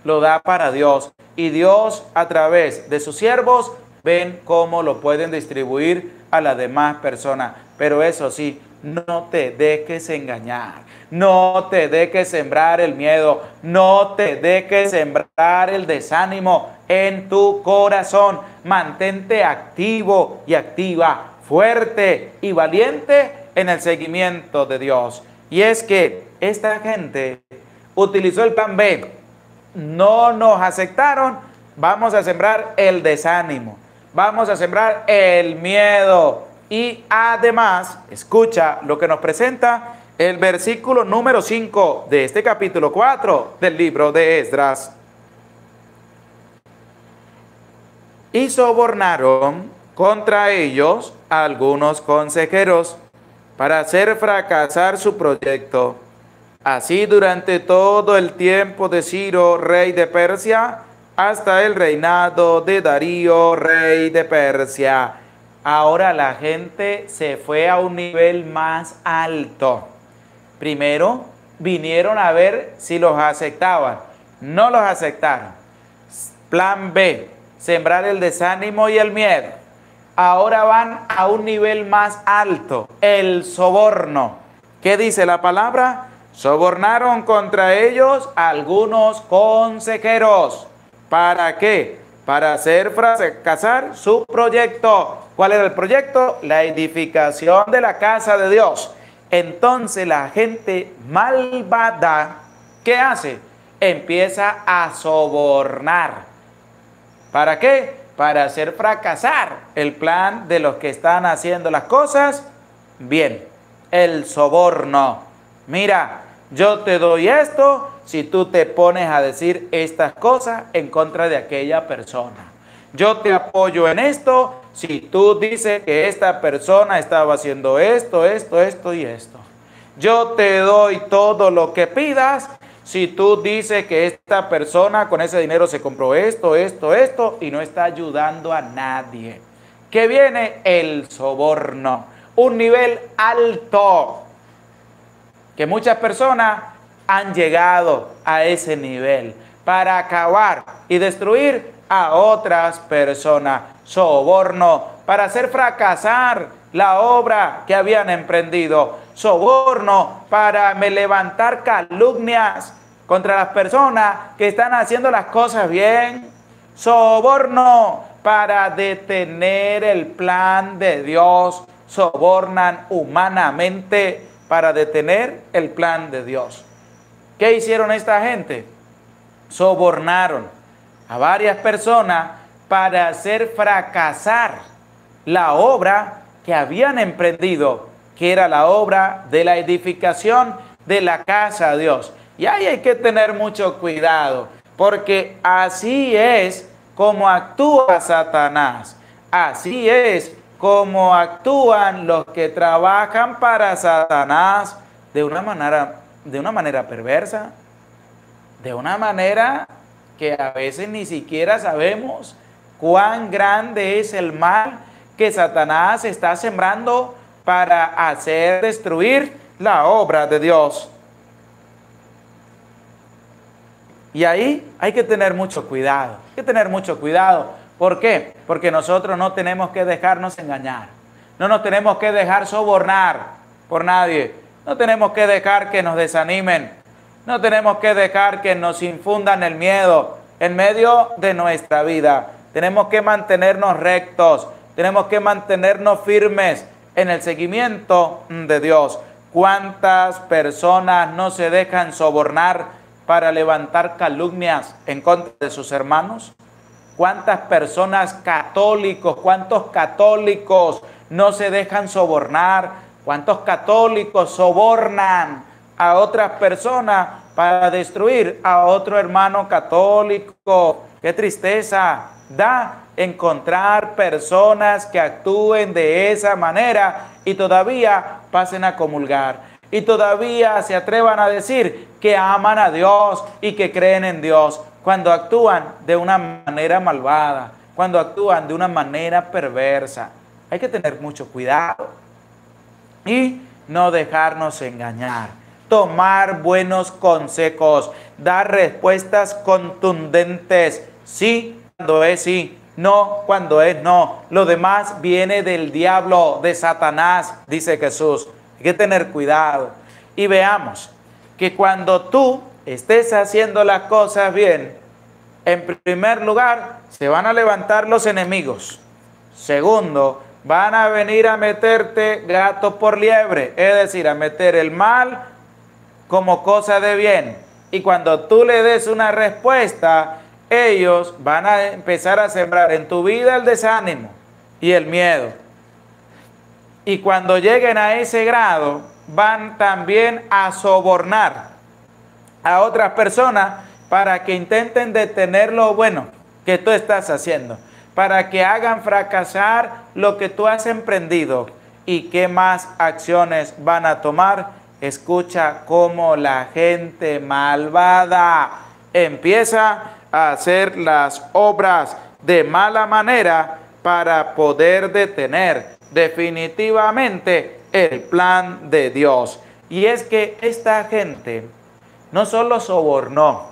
lo da para Dios. Y Dios, a través de sus siervos, ven cómo lo pueden distribuir a las demás personas. Pero eso sí, no te dejes engañar. No te dejes sembrar el miedo. No te dejes sembrar el desánimo en tu corazón. Mantente activo y activa, fuerte y valiente en el seguimiento de Dios. Y es que esta gente utilizó el plan B. No nos aceptaron, vamos a sembrar el desánimo, vamos a sembrar el miedo. Y además, escucha lo que nos presenta el versículo número 5 de este capítulo 4 del libro de Esdras. Y sobornaron contra ellos a algunos consejeros para hacer fracasar su proyecto. Así durante todo el tiempo de Ciro, rey de Persia, hasta el reinado de Darío, rey de Persia. Ahora la gente se fue a un nivel más alto. Primero vinieron a ver si los aceptaban. No los aceptaron. Plan B, sembrar el desánimo y el miedo. ahora van a un nivel más alto, el soborno. ¿Qué dice la palabra? Sobornaron contra ellos algunos consejeros. ¿Para qué? Para hacer fracasar su proyecto. ¿Cuál era el proyecto? La edificación de la casa de Dios. Entonces la gente malvada, ¿qué hace? Empieza a sobornar. ¿Para qué? Para hacer fracasar el plan de los que están haciendo las cosas bien. El soborno. Mira, yo te doy esto si tú te pones a decir estas cosas en contra de aquella persona. Yo te apoyo en esto si tú dices que esta persona estaba haciendo esto, esto y esto. Yo te doy todo lo que pidas si tú dices que esta persona con ese dinero se compró esto y no está ayudando a nadie. ¿Qué viene? El soborno. Un nivel alto. Que muchas personas han llegado a ese nivel para acabar y destruir a otras personas. Soborno para hacer fracasar la obra que habían emprendido. Soborno para levantar calumnias contra las personas que están haciendo las cosas bien. Soborno para detener el plan de Dios. Sobornan humanamente para detener el plan de Dios. ¿Qué hicieron esta gente? Sobornaron a varias personas para hacer fracasar la obra que habían emprendido, que era la obra de la edificación de la casa de Dios. Y ahí hay que tener mucho cuidado, porque así es como actúa Satanás. Así es como actúan los que trabajan para Satanás de una manera perversa, de una manera que a veces ni siquiera sabemos cuán grande es el mal que Satanás está sembrando para hacer destruir la obra de Dios. Y ahí hay que tener mucho cuidado, hay que tener mucho cuidado. ¿Por qué? Porque nosotros no tenemos que dejarnos engañar, no nos tenemos que dejar sobornar por nadie, no tenemos que dejar que nos desanimen, no tenemos que dejar que nos infundan el miedo en medio de nuestra vida. Tenemos que mantenernos rectos, tenemos que mantenernos firmes en el seguimiento de Dios. ¿Cuántas personas no se dejan sobornar para levantar calumnias en contra de sus hermanos? ¿Cuántas personas católicos, cuántos católicos no se dejan sobornar? ¿Cuántos católicos sobornan a otras personas para destruir a otro hermano católico? ¡Qué tristeza da encontrar personas que actúen de esa manera y todavía pasen a comulgar! Y todavía se atrevan a decir que aman a Dios y que creen en Dios, cuando actúan de una manera malvada, cuando actúan de una manera perversa. Hay que tener mucho cuidado y no dejarnos engañar. Tomar buenos consejos, dar respuestas contundentes, sí cuando es sí, no cuando es no. Lo demás viene del diablo, de Satanás, dice Jesús. Hay que tener cuidado. Y veamos que cuando tú estés haciendo las cosas bien, en primer lugar, se van a levantar los enemigos. Segundo, van a venir a meterte gato por liebre, es decir, a meter el mal como cosa de bien. Y cuando tú le des una respuesta, ellos van a empezar a sembrar en tu vida el desánimo y el miedo. Y cuando lleguen a ese grado, van también a sobornar a otras personas para que intenten detener lo bueno que tú estás haciendo, para que hagan fracasar lo que tú has emprendido. ¿Y qué más acciones van a tomar? Escucha cómo la gente malvada empieza a hacer las obras de mala manera para poder detener definitivamente el plan de Dios. Y es que esta gente no solo sobornó,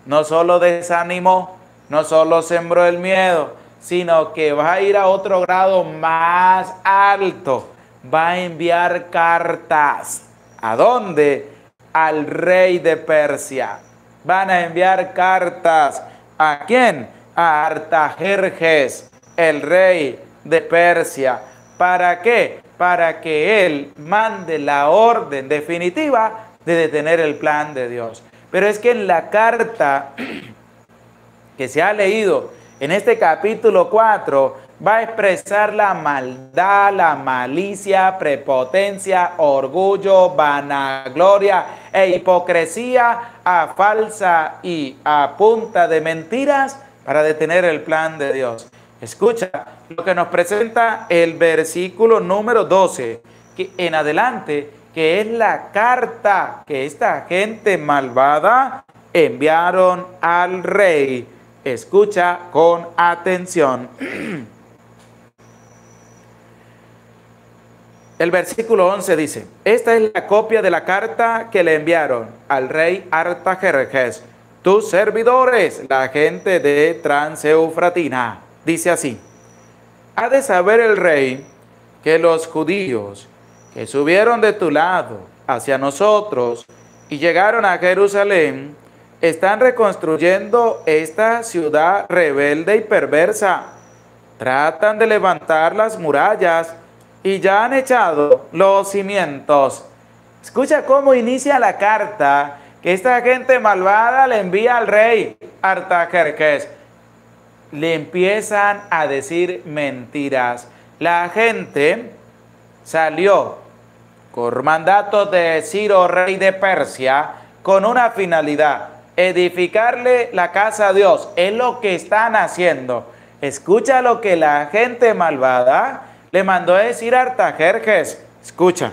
no solo desanimó, no solo sembró el miedo, sino que va a ir a otro grado más alto. Va a enviar cartas. ¿A dónde? Al rey de Persia. Van a enviar cartas. ¿A quién? A Artajerjes, el rey de Persia. ¿Para qué? Para que él mande la orden definitiva de detener el plan de Dios. Pero es que en la carta que se ha leído en este capítulo 4 va a expresar la maldad, la malicia, prepotencia, orgullo, vanagloria e hipocresía a falsa y a punta de mentiras para detener el plan de Dios. Escucha lo que nos presenta el versículo número 12, que en adelante, que es la carta que esta gente malvada enviaron al rey. Escucha con atención. El versículo 11 dice, esta es la copia de la carta que le enviaron al rey Artajerjes, tus servidores, la gente de Transeufratina. Dice así, ha de saber el rey que los judíos que subieron de tu lado hacia nosotros y llegaron a Jerusalén, están reconstruyendo esta ciudad rebelde y perversa. Tratan de levantar las murallas y ya han echado los cimientos. Escucha cómo inicia la carta que esta gente malvada le envía al rey Artajerjes. Le empiezan a decir mentiras. La gente salió por mandato de Ciro, rey de Persia, con una finalidad: edificarle la casa a Dios. Es lo que están haciendo. Escucha lo que la gente malvada le mandó a decir a Artajerjes. Escucha.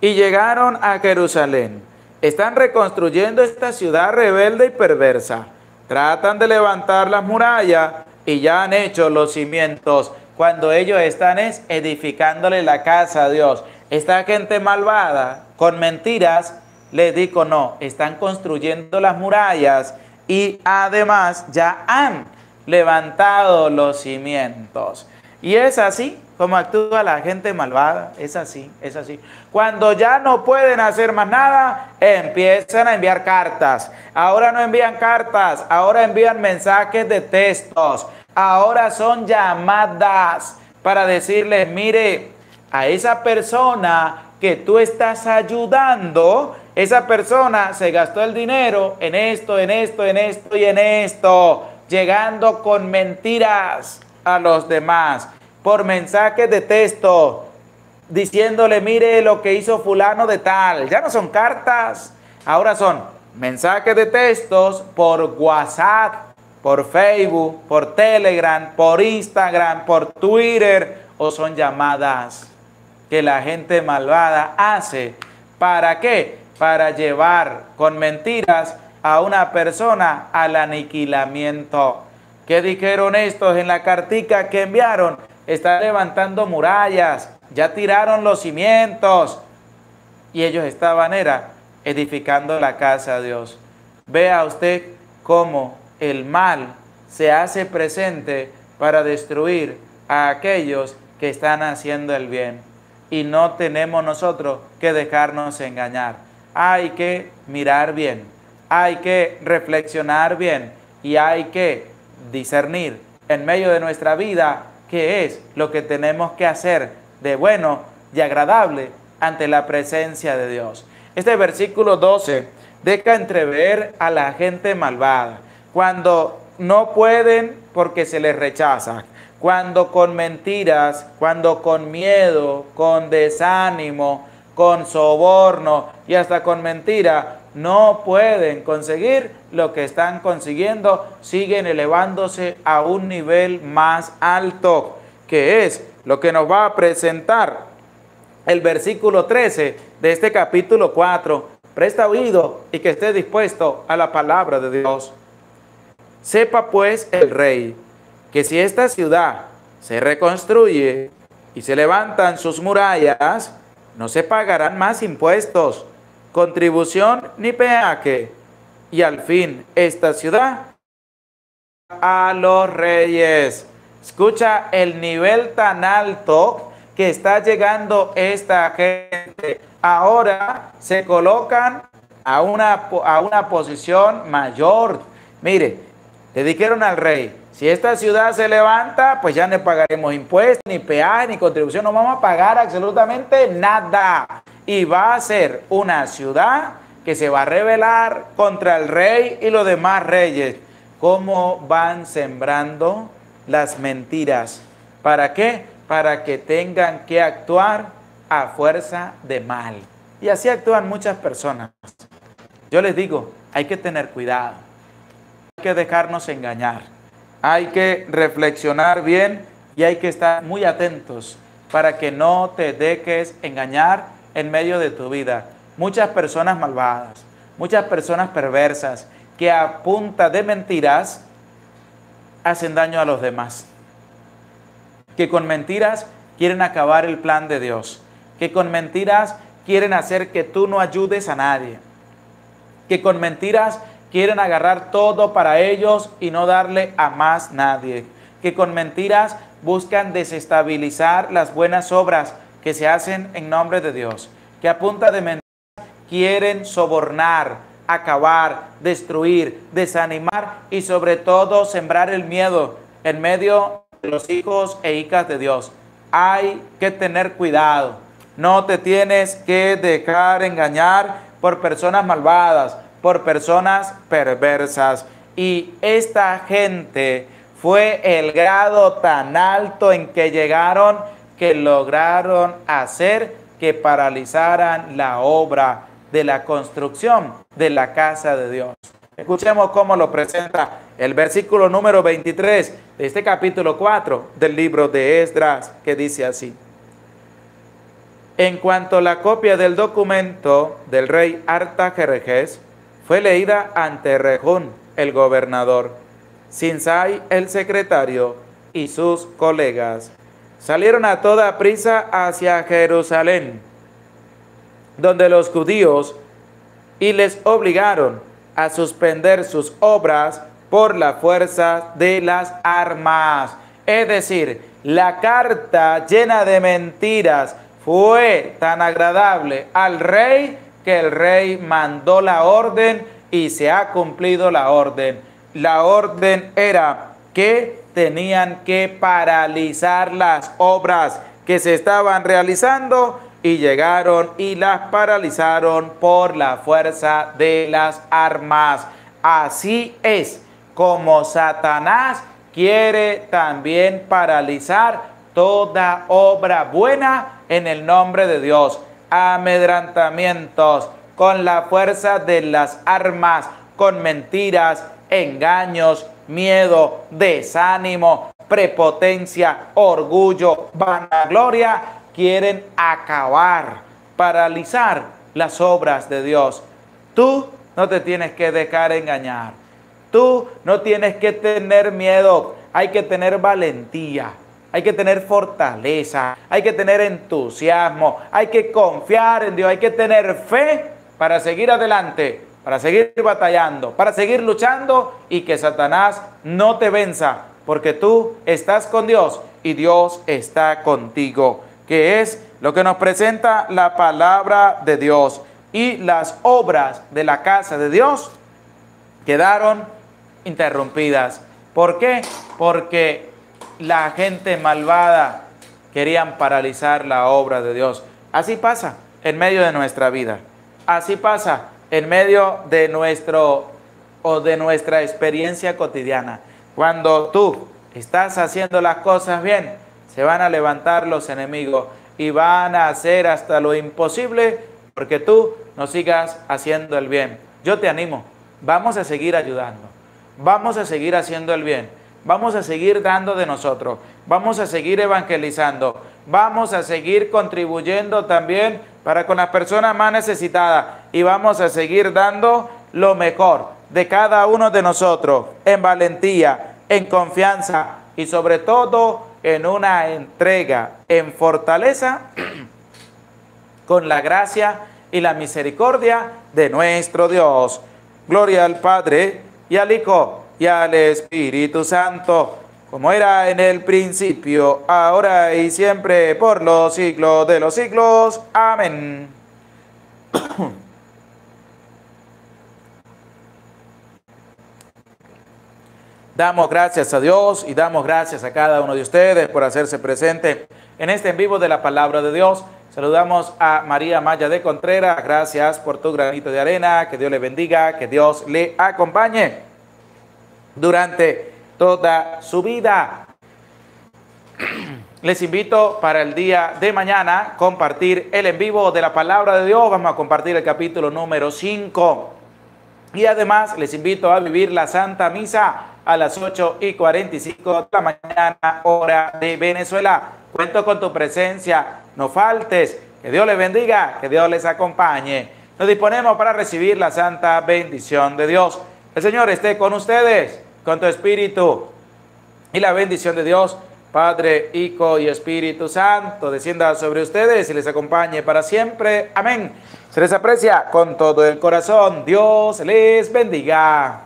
Y llegaron a Jerusalén. Están reconstruyendo esta ciudad rebelde y perversa. Tratan de levantar las murallas y ya han hecho los cimientos. Cuando ellos están edificándole la casa a Dios. Esta gente malvada, con mentiras, les digo no, están construyendo las murallas y además ya han levantado los cimientos. Y es así como actúa la gente malvada, es así, es así. Cuando ya no pueden hacer más nada, empiezan a enviar cartas. Ahora no envían cartas, ahora envían mensajes de textos. Ahora son llamadas para decirles, mire, a esa persona que tú estás ayudando, esa persona se gastó el dinero en esto, en esto, en esto y en esto, llegando con mentiras a los demás, por mensajes de texto, diciéndole, mire lo que hizo fulano de tal. Ya no son cartas, ahora son mensajes de textos por WhatsApp, por Facebook, por Telegram, por Instagram, por Twitter, o son llamadas que la gente malvada hace. ¿Para qué? Para llevar con mentiras a una persona al aniquilamiento. ¿Qué dijeron estos en la cartica que enviaron? Están levantando murallas, ya tiraron los cimientos. Y ellos estaban edificando la casa de Dios. Vea usted cómo el mal se hace presente para destruir a aquellos que están haciendo el bien. Y no tenemos nosotros que dejarnos engañar. Hay que mirar bien, hay que reflexionar bien y hay que discernir en medio de nuestra vida qué es lo que tenemos que hacer de bueno y agradable ante la presencia de Dios. Este versículo 12 deja entrever a la gente malvada cuando no pueden porque se les rechaza, cuando con mentiras, cuando con miedo, con desánimo, con soborno y hasta con mentira no pueden conseguir lo que están consiguiendo, siguen elevándose a un nivel más alto, que es lo que nos va a presentar el versículo 13 de este capítulo 4. Presta oído y que esté dispuesto a la palabra de Dios. Sepa pues el rey que si esta ciudad se reconstruye y se levantan sus murallas, no se pagarán más impuestos, contribución ni peaje, y al fin esta ciudad a los reyes. Escucha el nivel tan alto que está llegando esta gente. Ahora se colocan a una posición mayor. Mire, le dijeron al rey, si esta ciudad se levanta, pues ya no pagaremos impuestos, ni peaje, ni contribución, no vamos a pagar absolutamente nada. Y va a ser una ciudad que se va a rebelar contra el rey y los demás reyes. ¿Cómo van sembrando las mentiras? ¿Para qué? Para que tengan que actuar a fuerza de mal. Y así actúan muchas personas. Yo les digo, hay que tener cuidado. Hay que dejarnos engañar. Hay que reflexionar bien y hay que estar muy atentos para que no te dejes engañar en medio de tu vida. Muchas personas malvadas, muchas personas perversas que a punta de mentiras hacen daño a los demás. Que con mentiras quieren acabar el plan de Dios. Que con mentiras quieren hacer que tú no ayudes a nadie. Que con mentiras quieren agarrar todo para ellos y no darle a más nadie. Que con mentiras buscan desestabilizar las buenas obras que se hacen en nombre de Dios. Que a punta de mentiras quieren sobornar, acabar, destruir, desanimar y sobre todo sembrar el miedo en medio de los hijos e hijas de Dios. Hay que tener cuidado. No te tienes que dejar engañar por personas malvadas, por personas perversas. Y esta gente fue el grado tan alto en que llegaron que lograron hacer que paralizaran la obra de la construcción de la casa de Dios. Escuchemos cómo lo presenta el versículo número 23 de este capítulo 4 del libro de Esdras, que dice así. En cuanto la copia del documento del rey Artajerjes fue leída ante Rehum, el gobernador, Sinsai, el secretario, y sus colegas, salieron a toda prisa hacia Jerusalén, donde los judíos, y les obligaron a suspender sus obras por la fuerza de las armas. Es decir, la carta llena de mentiras fue tan agradable al rey que el rey mandó la orden y se ha cumplido la orden. La orden era que tenían que paralizar las obras que se estaban realizando y llegaron y las paralizaron por la fuerza de las armas. Así es como Satanás quiere también paralizar toda obra buena en el nombre de Dios. Amedrantamientos con la fuerza de las armas, con mentiras, engaños, miedo, desánimo, prepotencia, orgullo, vanagloria, quieren acabar, paralizar las obras de Dios. Tú no te tienes que dejar engañar. Tú no tienes que tener miedo. Hay que tener valentía. Hay que tener fortaleza. Hay que tener entusiasmo. Hay que confiar en Dios. Hay que tener fe para seguir adelante, para seguir batallando, para seguir luchando y que Satanás no te venza, porque tú estás con Dios y Dios está contigo, que es lo que nos presenta la palabra de Dios. Y las obras de la casa de Dios quedaron interrumpidas. ¿Por qué? Porque la gente malvada querían paralizar la obra de Dios. Así pasa en medio de nuestra vida. Así pasa en medio de nuestra experiencia cotidiana. Cuando tú estás haciendo las cosas bien, se van a levantar los enemigos y van a hacer hasta lo imposible porque tú no sigas haciendo el bien. Yo te animo, vamos a seguir ayudando, vamos a seguir haciendo el bien, vamos a seguir dando de nosotros, vamos a seguir evangelizando, vamos a seguir contribuyendo también para con las personas más necesitadas y vamos a seguir dando lo mejor de cada uno de nosotros en valentía, en confianza y sobre todo en una entrega, en fortaleza con la gracia y la misericordia de nuestro Dios. Gloria al Padre y al Hijo y al Espíritu Santo, como era en el principio, ahora y siempre, por los siglos de los siglos. Amén. Damos gracias a Dios y damos gracias a cada uno de ustedes por hacerse presente en este en vivo de la Palabra de Dios. Saludamos a María Maya de Contreras. Gracias por tu granito de arena. Que Dios le bendiga, que Dios le acompañe durante toda su vida. Les invito para el día de mañana compartir el en vivo de la Palabra de Dios. Vamos a compartir el capítulo número 5. Y además les invito a vivir la Santa Misa a las 8:45 de la mañana, hora de Venezuela. Cuento con tu presencia, no faltes. Que Dios les bendiga, que Dios les acompañe. Nos disponemos para recibir la santa bendición de Dios. El Señor esté con ustedes, con tu espíritu. Y la bendición de Dios, Padre, Hijo y Espíritu Santo, descienda sobre ustedes y les acompañe para siempre. Amén. Se les aprecia con todo el corazón. Dios les bendiga.